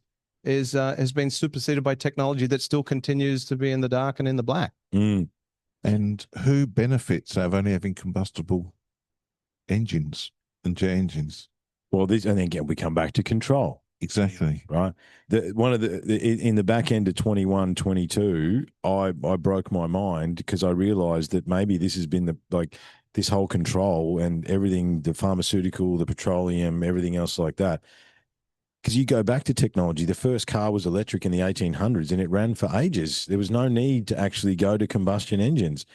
been superseded by technology that still continues to be in the dark and in the black? And who benefits out of only having combustible engines and jet engines? Well, and again we come back to control. Exactly. Right. In the back end of 21, 22, I broke my mind because I realized that maybe this has been this whole control and everything, the pharmaceutical, the petroleum, everything else like that. Because you go back to technology, the first car was electric in the 1800s and it ran for ages. There was no need to actually go to combustion engines.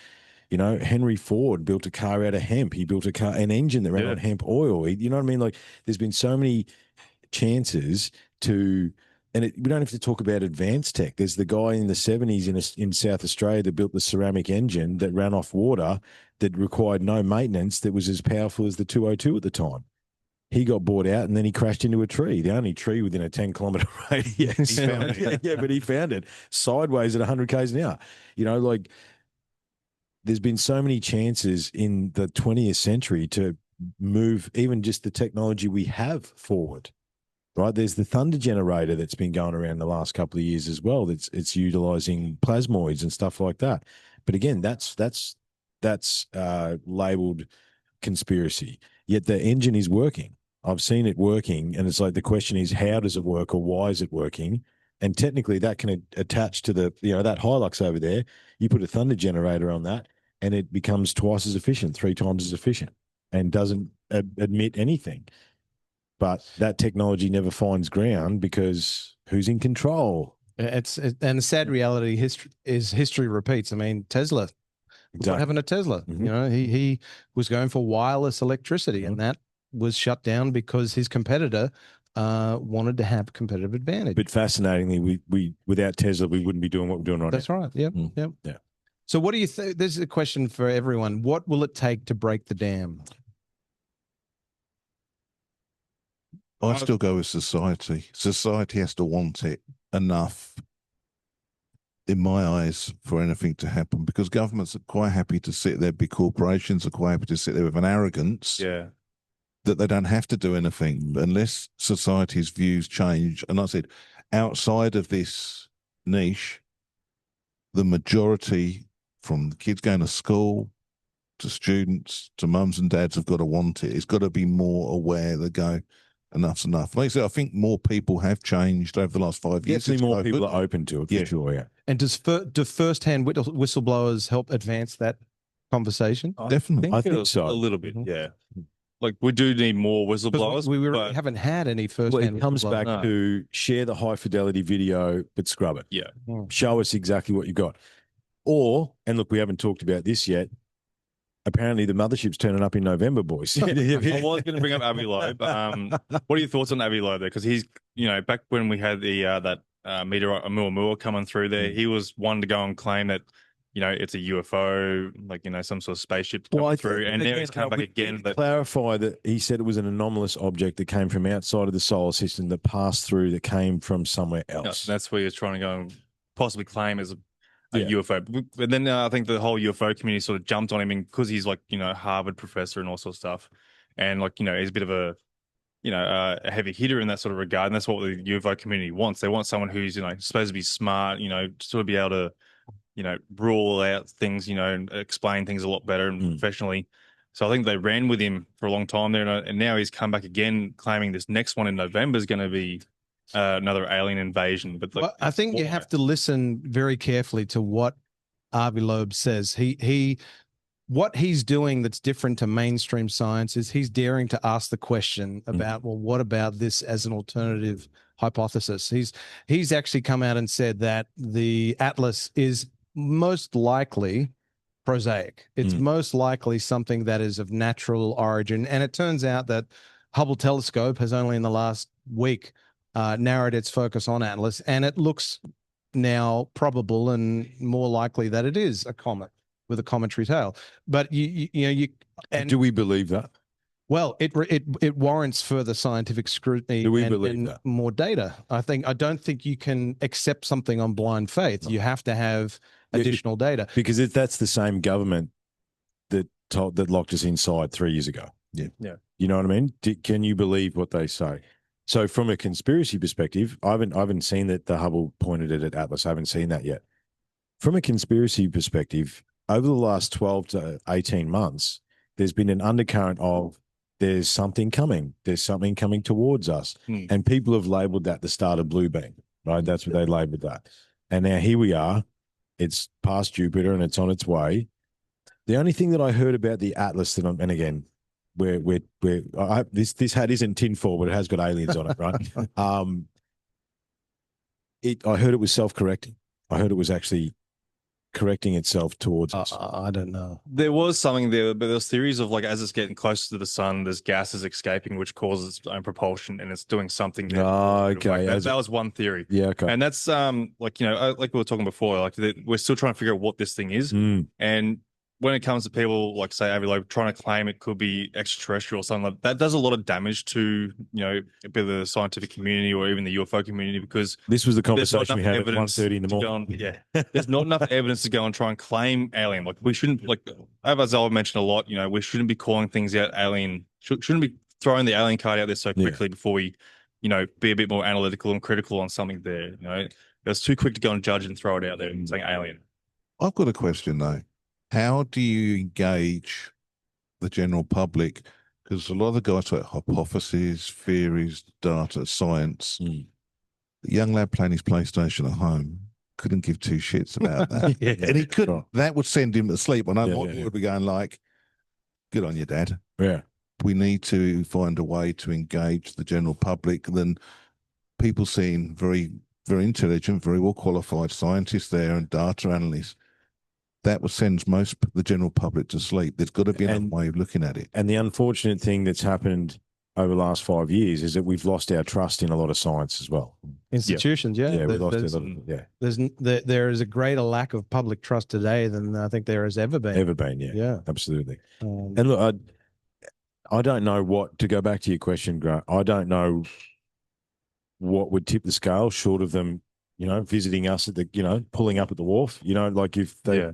You know, Henry Ford built a car out of hemp. He built an engine that ran on hemp oil. You know what I mean? Like there's been so many chances to, and we don't have to talk about advanced tech. There's the guy in the 70s in South Australia that built the ceramic engine that ran off water that required no maintenance, that was as powerful as the 202 at the time. He got bought out and then he crashed into a tree, the only tree within a 10-kilometer radius. But he found it sideways at 100 k's an hour. You know, like there's been so many chances in the 20th century to move even just the technology we have forward. Right, there's the thunder generator that's been going around the last couple of years as well. It's utilizing plasmoids and stuff like that. But again, that's labeled conspiracy. Yet the engine is working. I've seen it working, and it's like the question is, how does it work, or why is it working? And technically, that can attach to that Hilux over there. You put a thunder generator on that, and it becomes twice as efficient, 3 times as efficient, and doesn't emit anything. But that technology never finds ground because who's in control? And the sad reality history repeats. I mean, Tesla. Exactly. What happened to Tesla? Mm-hmm. You know, he was going for wireless electricity, and that was shut down because his competitor wanted to have competitive advantage. But fascinatingly, we without Tesla, we wouldn't be doing what we're doing right now. That's right. Yep. Yep. Yeah. So, what do you think? This is a question for everyone. What will it take to break the dam? I still go with society. Society has to want it enough, in my eyes, for anything to happen, because governments are quite happy to sit there, big corporations are quite happy to sit there with an arrogance that they don't have to do anything. But unless society's views change, and I said, outside of this niche, the majority, from the kids going to school to students to mums and dads, have got to want it. It's got to be more aware. They go, enough's enough. Like I said, I think more people have changed over the last 5 years. Definitely more people are open to it, for sure, yeah. And do first-hand whistleblowers help advance that conversation? Definitely. I think so. A little bit, yeah. Like, we do need more whistleblowers. We haven't had any first-hand. Well, it comes back to share the high-fidelity video, but scrub it. Yeah. Show us exactly what you've got. And look, we haven't talked about this yet, apparently the mothership's turning up in November, boys. I was going to bring up Avi Loeb. What are your thoughts on Avi Loeb there? Because he's, back when we had the that meteorite Oumuamua coming through there, he was one to go and claim that, it's a UFO, some sort of spaceship coming through, and now he's come back again. But clarify that he said it was an anomalous object that came from outside of the solar system that passed through, that came from somewhere else. No, that's where he was trying to go and possibly claim as a UFO. But then I think the whole UFO community sort of jumped on him because he's Harvard professor and all sorts of stuff. And he's a bit of a heavy hitter in that sort of regard. And that's what the UFO community wants. They want someone who's, supposed to be smart, sort of be able to, rule out things, and explain things a lot better and professionally. So I think they ran with him for a long time there. And now he's come back again claiming this next one in November is going to be another alien invasion. But like, Well, I think you why? have to listen very carefully to what Avi Loeb says. What he's doing that's different to mainstream science is he's daring to ask the question about, well, what about this as an alternative hypothesis? He's actually come out and said that the atlas is most likely prosaic. It's most likely something that is of natural origin. And it turns out that Hubble telescope has only in the last week narrowed its focus on Atlas, and it looks now probable and more likely that it is a comet with a cometary tail. But and do we believe that? Well, it warrants further scientific scrutiny. Do we believe that? More data? I don't think you can accept something on blind faith. You have to have additional data, because that's the same government that locked us inside 3 years ago. Yeah. You know what I mean? Can you believe what they say? So from a conspiracy perspective, I haven't seen that the Hubble pointed it at Atlas. I haven't seen that yet. From a conspiracy perspective, over the last 12 to 18 months, there's been an undercurrent of there's something coming. There's something coming towards us. And people have labeled that the start of Blue Beam, right? That's what they labeled that. And now here we are. It's past Jupiter and it's on its way. The only thing that I heard about the Atlas that and again, this hat isn't tinfoil, but it has got aliens on it, right? I heard it was self-correcting. I heard it was actually correcting itself towards us. I don't know. There was something there, but there's theories of like as it's getting closer to the sun, there's gases escaping, which causes its own propulsion, and it's doing something. Oh, okay. Like that was one theory. Yeah, okay. And that's like like we were talking before, like we're still trying to figure out what this thing is, and when it comes to people like say Avi Loeb trying to claim it could be extraterrestrial or something like that, does a lot of damage to a bit of the scientific community or even the UFO community, because this was the conversation we had at 1:30 in the morning. There's not enough evidence to go and try and claim alien. Like we shouldn't, like as I've mentioned a lot, we shouldn't be calling things out alien. Shouldn't be throwing the alien card out there so quickly before we, be a bit more analytical and critical on something there. It's too quick to go and judge and throw it out there and saying alien. I've got a question though. How do you engage the general public? Because a lot of the guys talk hypotheses, theories, data, science. The young lad playing his PlayStation at home couldn't give two shits about that. And he couldn't. That would send him to sleep. And I would be going like, good on you, Dad. Yeah. We need to find a way to engage the general public. Then people seeing very, very intelligent, very well qualified scientists there and data analysts. That would send the general public to sleep. There's got to be another way of looking at it. And the unfortunate thing that's happened over the last 5 years is that we've lost our trust in a lot of science as well. Institutions, yeah, we've lost there is a greater lack of public trust today than I think there has ever been. Yeah, absolutely. And look, I don't know what to go back to your question, Grant. I don't know what would tip the scale short of them, visiting us at the, pulling up at the wharf. Like if they.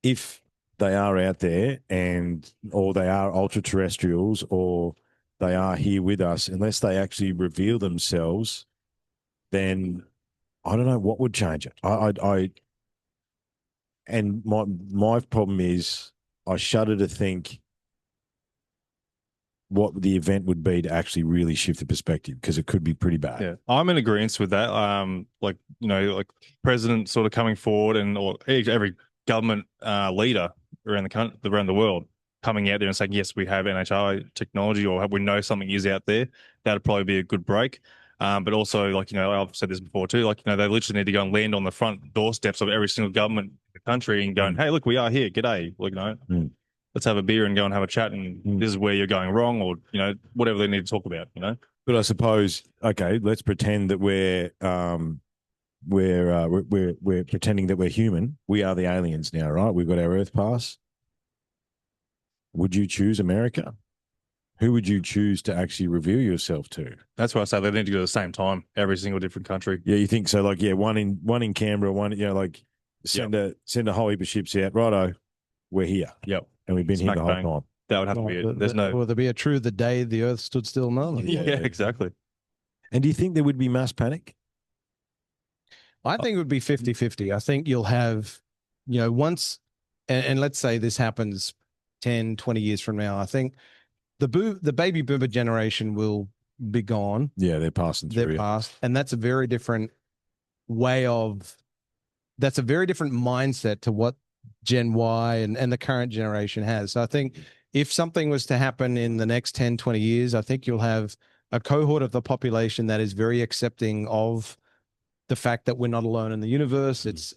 If they are out there or they are ultra terrestrials or they are here with us, unless they actually reveal themselves, then I don't know what would change it. And my problem is I shudder to think what the event would be to actually really shift the perspective, because it could be pretty bad. Yeah, I'm in agreement with that. Like president sort of coming forward or every government leader around the world coming out there and saying, yes, we have NHI technology, or we know something is out there. That'd probably be a good break. But also, I've said this before too, they literally need to go and land on the front doorsteps of every single government in the country and going, hey, look, we are here. G'day. Let's have a beer and go and have a chat. And this is where you're going wrong, or, whatever they need to talk about, But I suppose, okay, let's pretend that we're pretending that we're human. We are the aliens now, right? We've got our Earth pass. Would you choose America? Who would you choose to actually reveal yourself to? That's why I say they need to go at the same time, every single different country. Yeah, you think so? One in Canberra, send a whole heap of ships out. Righto, we're here. Yep, and we've been here the whole time. That would have to be it. Will there be a true the day the Earth stood still moment? Yeah, exactly. And do you think there would be mass panic? I think it would be 50-50. I think you'll have, once, and let's say this happens 10, 20 years from now, I think the baby boomer generation will be gone. Yeah, they're passing through. They're past, and that's a very different that's a very different mindset to what Gen Y and the current generation has. So I think if something was to happen in the next 10, 20 years, I think you'll have a cohort of the population that is very accepting of the fact that we're not alone in the universe. It's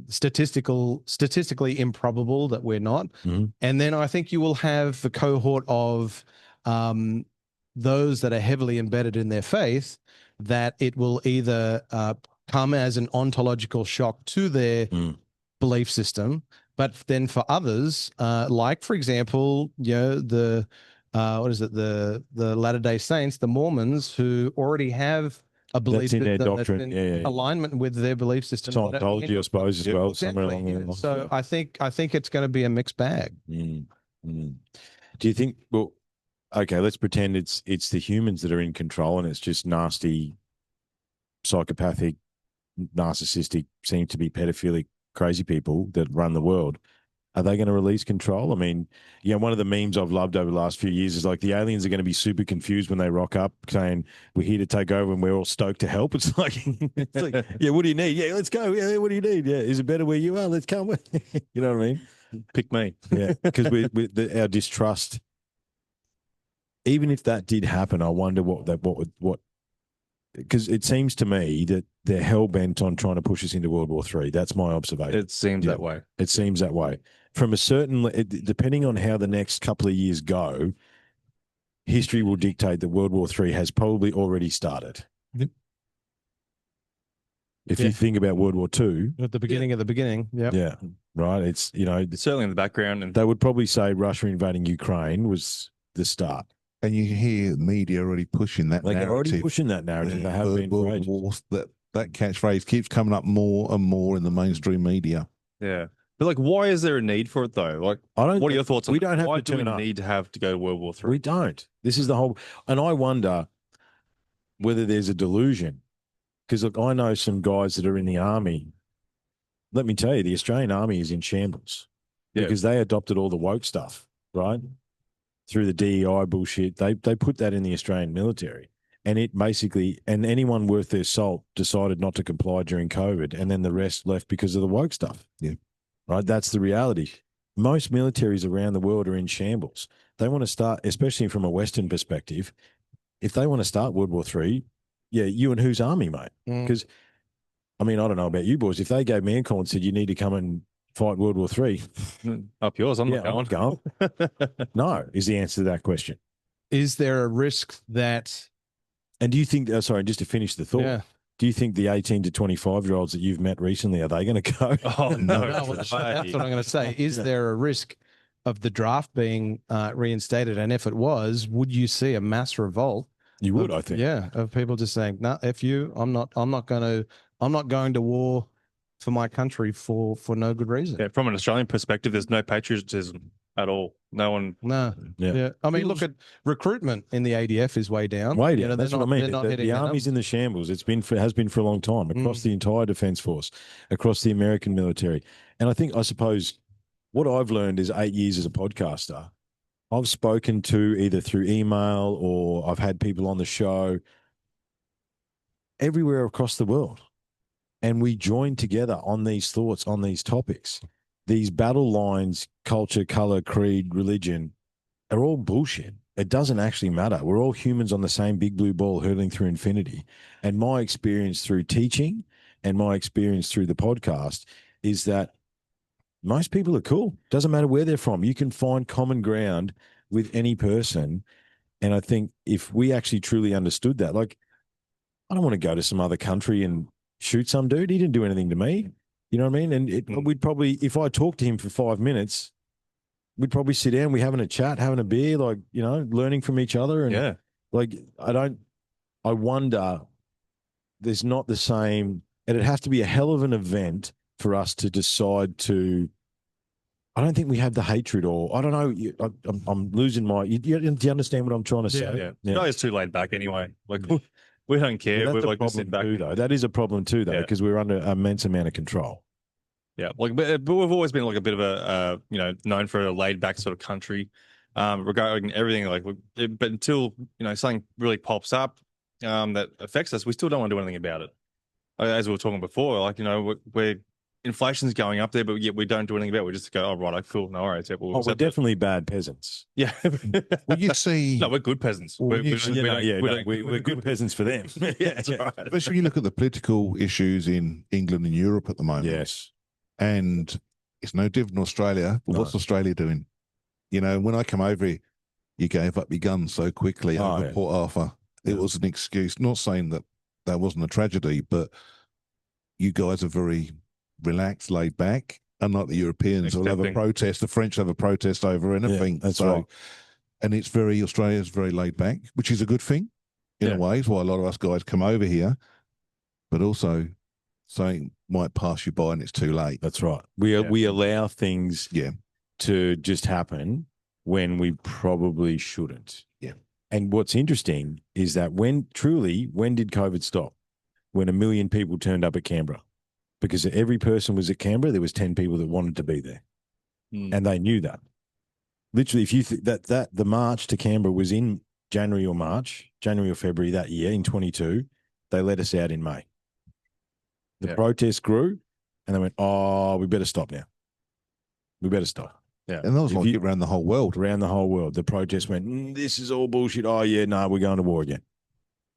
statistically improbable that we're not. And then I think you will have the cohort of those that are heavily embedded in their faith, that it will either come as an ontological shock to their belief system, but then for others, like for example, the Latter-day Saints, the Mormons, who already have a belief in their doctrine, that's in alignment with their belief system. Scientology, I suppose, as well, somewhere along the line. So I think it's going to be a mixed bag. Do you think? Well, okay, let's pretend it's the humans that are in control, and it's just nasty, psychopathic, narcissistic, seem to be pedophilic, crazy people that run the world. Are they going to release control? I mean, one of the memes I've loved over the last few years is like the aliens are going to be super confused when they rock up saying, we're here to take over and we're all stoked to help. It's like, yeah, what do you need? Yeah, let's go. Yeah, what do you need? Yeah, is it better where you are? Let's come. You know what I mean? Pick me. Yeah, because our distrust, even if that did happen, I wonder what because it seems to me that they're hell-bent on trying to push us into World War III. That's my observation. It seems that way. It seems that way. From a certain, depending on how the next couple of years go, history will dictate that World War III has probably already started. Yep. If you think about World War II. At the beginning of the beginning, yeah, right? It's, it's certainly in the background. And they would probably say Russia invading Ukraine was the start. And you hear media already pushing that narrative. They're already pushing that narrative. They have been for ages. That catchphrase keeps coming up more and more in the mainstream media. Yeah. But like, why is there a need for it though? Like, what are your thoughts on we don't have why to do we turn up. need to have to go to World War III? We don't. This is the whole, and I wonder whether there's a delusion. Because look, I know some guys that are in the army. Let me tell you, the Australian Army is in shambles because they adopted all the woke stuff, right? Through the DEI bullshit. They put that in the Australian military. And it basically, and anyone worth their salt decided not to comply during COVID, and then the rest left because of the woke stuff. Yeah. Right? That's the reality. Most militaries around the world are in shambles. They want to start, especially from a Western perspective, if they want to start World War III, you and whose army, mate? Because, I mean, I don't know about you boys. If they gave me a call and said, you need to come and fight World War III. Up yours, I'm not going. No, is the answer to that question. Is there a risk that... And do you think, sorry, just to finish the thought, do you think the 18 to 25-year-olds that you've met recently, are they going to go? Oh, no. That's what I'm going to say. Is there a risk of the draft being reinstated? And if it was, would you see a mass revolt? You would, I think. Yeah, of people just saying, no, F you, I'm not going to war for my country for no good reason. Yeah, from an Australian perspective, there's no patriotism at all. No one. No. Yeah. I mean, look at recruitment in the ADF is way down. Way down. That's what I mean. The army's in the shambles. Has been for a long time across the entire Defence Force, across the American military. And I suppose what I've learned is 8 years as a podcaster, I've spoken to either through email or I've had people on the show everywhere across the world. And we join together on these thoughts, on these topics. These battle lines, culture, color, creed, religion, are all bullshit. It doesn't actually matter. We're all humans on the same big blue ball hurtling through infinity. And my experience through teaching and my experience through the podcast is that most people are cool. Doesn't matter where they're from. You can find common ground with any person. And I think if we actually truly understood that, like, I don't want to go to some other country and shoot some dude. He didn't do anything to me. You know what I mean? And we'd probably, if I talked to him for 5 minutes, we'd probably sit down, we're having a chat, having a beer, like, learning from each other. And like, I wonder, there's not the same, and it has to be a hell of an event for us to decide to, I don't think we have the hatred, or I don't know. I'm losing my, do you understand what I'm trying to say? Yeah. No, it's too laid back anyway. Like, we don't care. Well, we're like problem too, though. That is a problem too, though, because we're under an immense amount of control. Yeah, like, but we've always been like a bit of a, known for a laid back sort of country. regarding everything. But until something really pops up that affects us, we still don't want to do anything about it. As we were talking before, we're inflation's going up there, but yet we don't do anything about it. We just go, oh, right, cool, no worries. We're definitely bad peasants. Yeah. Well, you see, no, we're good peasants. Well, we're good peasants for them. Yeah, that's right. Especially when you look at the political issues in England and Europe at the moment. Yes. And it's no different in Australia. But what's Australia doing? When I come over here, you gave up your guns so quickly over Port Arthur. It was an excuse. Not saying that wasn't a tragedy, but you guys are very relaxed, laid back, unlike the Europeans will have a protest. The French have a protest over anything. Yeah, that's right. And Australia's very laid back, which is a good thing in a way. It's why a lot of us guys come over here, but also something might pass you by and it's too late. That's right. We allow things to just happen when we probably shouldn't. Yeah. And what's interesting is that when did COVID stop? When 1 million people turned up at Canberra. Because every person was at Canberra, there was 10 people that wanted to be there. And they knew that. Literally, if you that the march to Canberra was in January or February that year in 22, they let us out in May. The protest grew and they went, oh, we better stop now. We better stop. Yeah. And that was around the whole world. Around the whole world. The protest went, this is all bullshit. Oh, yeah, no, we're going to war again.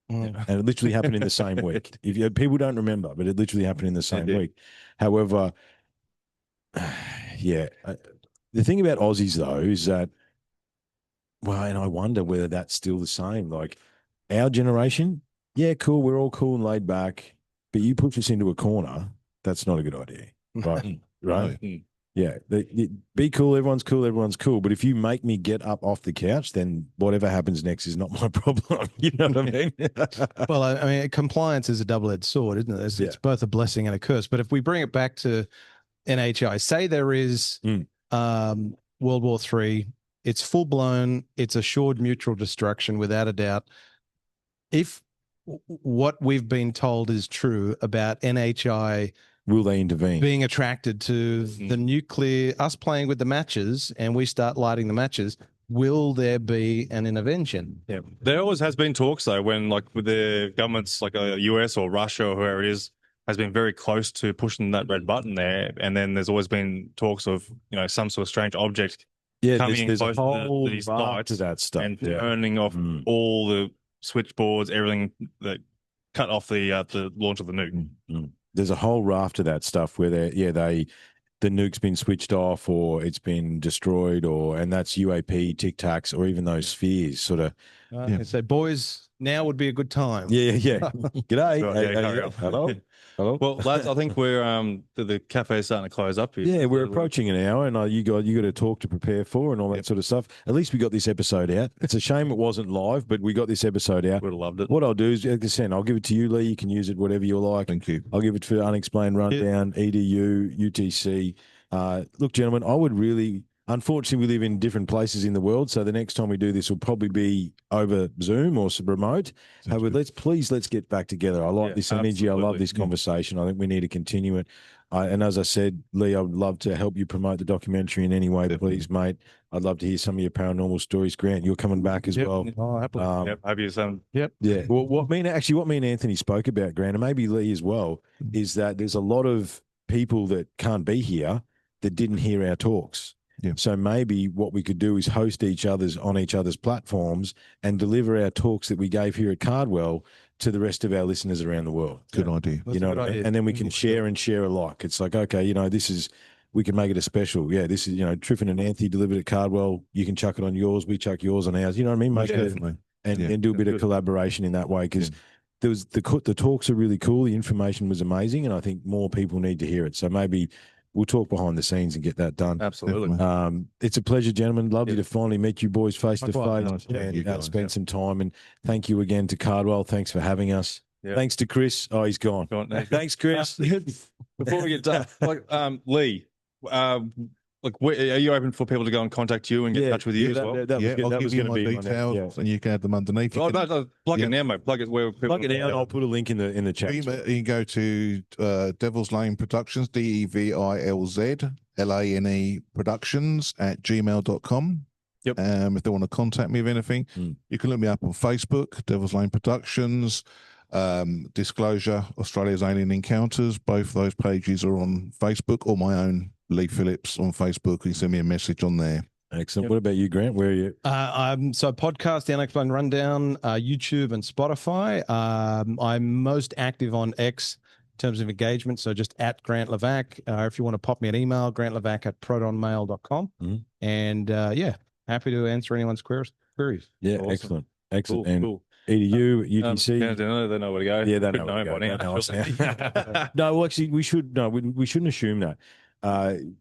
And it literally happened in the same week. People don't remember, but it literally happened in the same week. However, the thing about Aussies though is that, and I wonder whether that's still the same. Like our generation, cool, we're all cool and laid back, but you push us into a corner, that's not a good idea, right? Right? Yeah, be cool. Everyone's cool. But if you make me get up off the couch, then whatever happens next is not my problem. You know what I mean? Well, I mean, compliance is a double-edged sword, isn't it? It's both a blessing and a curse. But if we bring it back to NHI, say there is World War III, it's full-blown, it's assured mutual destruction without a doubt. If what we've been told is true about NHI, will they intervene? Being attracted to the nuclear, us playing with the matches, and we start lighting the matches, will there be an intervention? Yeah. There always has been talks, though, when with the governments like US or Russia or whoever it is, has been very close to pushing that red button there. And then there's always been talks of, some sort of strange object coming in close to these sites to that stuff. And turning off all the switchboards, everything that cut off the launch of the nuke. There's a whole raft of that stuff where the nuke's been switched off or it's been destroyed, and that's UAP, Tic Tacs, or even those spheres sort of. So, boys, now would be a good time. Yeah. G'day. Hello. Well, lads, I think we're the cafe's starting to close up here. Yeah, we're approaching an hour, and you got to talk to prepare for and all that sort of stuff. At least we got this episode out. It's a shame it wasn't live, but we got this episode out. Would have loved it. What I'll do is, I'll give it to you, Leigh. You can use it whatever you like. Thank you. I'll give it for Unexplained Rundown, EDU, UTC. Look, gentlemen, I would really. Unfortunately, we live in different places in the world, so the next time we do this will probably be over Zoom or remote. However, let's get back together. I like this energy. I love this conversation. I think we need to continue it. And as I said, Leigh, I would love to help you promote the documentary in any way, please, mate. I'd love to hear some of your paranormal stories. Grant, you're coming back as well. Oh, happily. Happy as Yeah. Well, what me and Anthony spoke about, Grant, and maybe Leigh as well, is that there's a lot of people that can't be here that didn't hear our talks. Yeah. So maybe what we could do is host on each other's platforms and deliver our talks that we gave here at Cardwell to the rest of our listeners around the world. Good idea. And then we can share alike. It's like, okay, we can make it a special. Yeah, this is, Triffin and Anthony delivered at Cardwell. You can chuck it on yours. We chuck yours on ours. You know what I mean? Definitely. And do a bit of collaboration in that way, because there was the talks are really cool. The information was amazing, and I think more people need to hear it. So maybe we'll talk behind the scenes and get that done. Absolutely. It's a pleasure, gentlemen. Lovely to finally meet you boys face to face and spend some time. And thank you again to Cardwell. Thanks for having us. Yeah. Thanks to Chris. Oh, he's gone. Thanks, Chris. Before we get done, Leigh, are you open for people to go and contact you and get in touch with you as well? I'll give you my details and you can add them underneath. Plug it now, mate. Plug it where people plug it now, and I'll put a link in the chat. You can go to Devilz Lane Productions, DevilzLane Productions @gmail.com. Yep. If they want to contact me with anything, you can look me up on Facebook, Devilz Lane Productions, Disclosure, Australia's Alien Encounters. Both of those pages are on Facebook, or my own Leigh Phillips on Facebook. You can send me a message on there. Excellent. What about you, Grant? Where are you? So podcast, the Unexplained Rundown, YouTube and Spotify. I'm most active on X in terms of engagement. So just at Grant Lavac. If you want to pop me an email, grantlavac@protonmail.com. And yeah, happy to answer anyone's queries. Yeah, Awesome. excellent. Excellent. Cool, And cool. EDU, UTC. They know where to go. Yeah, they Should know by now. No, well, actually, we shouldn't assume that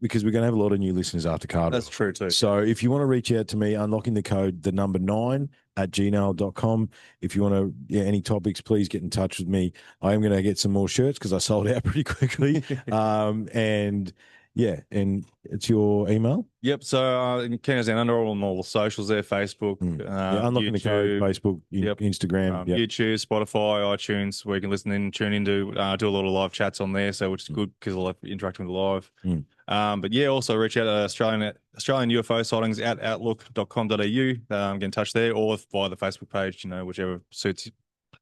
because we're going to have a lot of new listeners after Cardwell. That's true too. So if you want to reach out to me, unlocking the code, the number 9@gmail.com. If you want to, any topics, please get in touch with me. I am going to get some more shirts because I sold out pretty quickly. And it's your email. Yep. So you can us down under on all the socials there, Facebook, unlocking the code, Facebook, Instagram, YouTube, Spotify, iTunes, where you can listen in, tune into, do a lot of live chats on there. So which is good because I love interacting with live. But yeah, also reach out to Australian UFO sightings at outlook.com.au. Get in touch there or via the Facebook page, whichever suits you.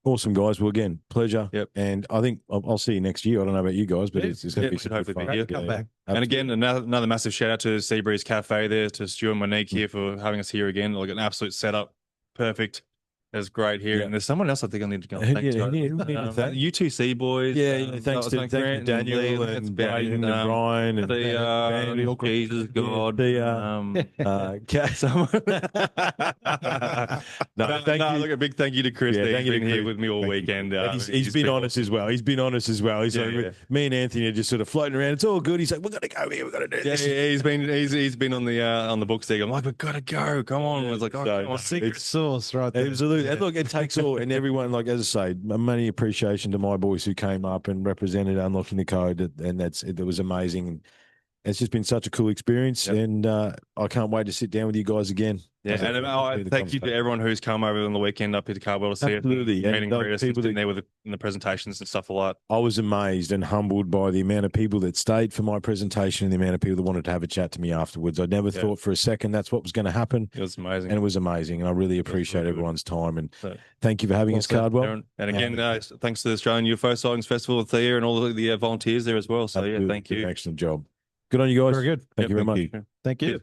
Awesome, guys. Well, again, pleasure. Yep. And I think I'll see you next year. I don't know about you guys, but it's going to be super fun. Come back. And again, another massive shout out to Sea Breeze Café there, to Stu and Monique here for having us here again. Like an absolute setup. Perfect. It's great here. And there's someone else I think I need to go and thank UTC boys. Thanks to Daniel and Brian and Jesus God. Look, a big thank you to Chris. He's been here with me all weekend. He's been honest as well. He's been honest as well. He's like, me and Anthony are just sort of floating around. It's all good. He's like, we're gonna go here. We're gonna do this. He's been on the book stick. I'm like, we've got to go. Come on. I was like, secret sauce right there. Absolutely. And look, it takes all, and everyone, like as I say, many appreciation to my boys who came up and represented Unlocking the Code, and it was amazing. It's just been such a cool experience, and I can't wait to sit down with you guys again. Yeah, and thank you to everyone who's come over on the weekend up here to Cardwell to see it. Absolutely. Meeting people in there in the presentations and stuff a lot. I was amazed and humbled by the amount of people that stayed for my presentation and the amount of people that wanted to have a chat to me afterwards. I never thought for a second that's what was going to happen. It was amazing. And it was amazing. And I really appreciate everyone's time. And thank you for having us, Cardwell. And again, thanks to the Australian UFO Sightings Festival and Thea and all the volunteers there as well. So, thank you. Excellent job. Good on you guys. Very good. Thank you very much. Thank you.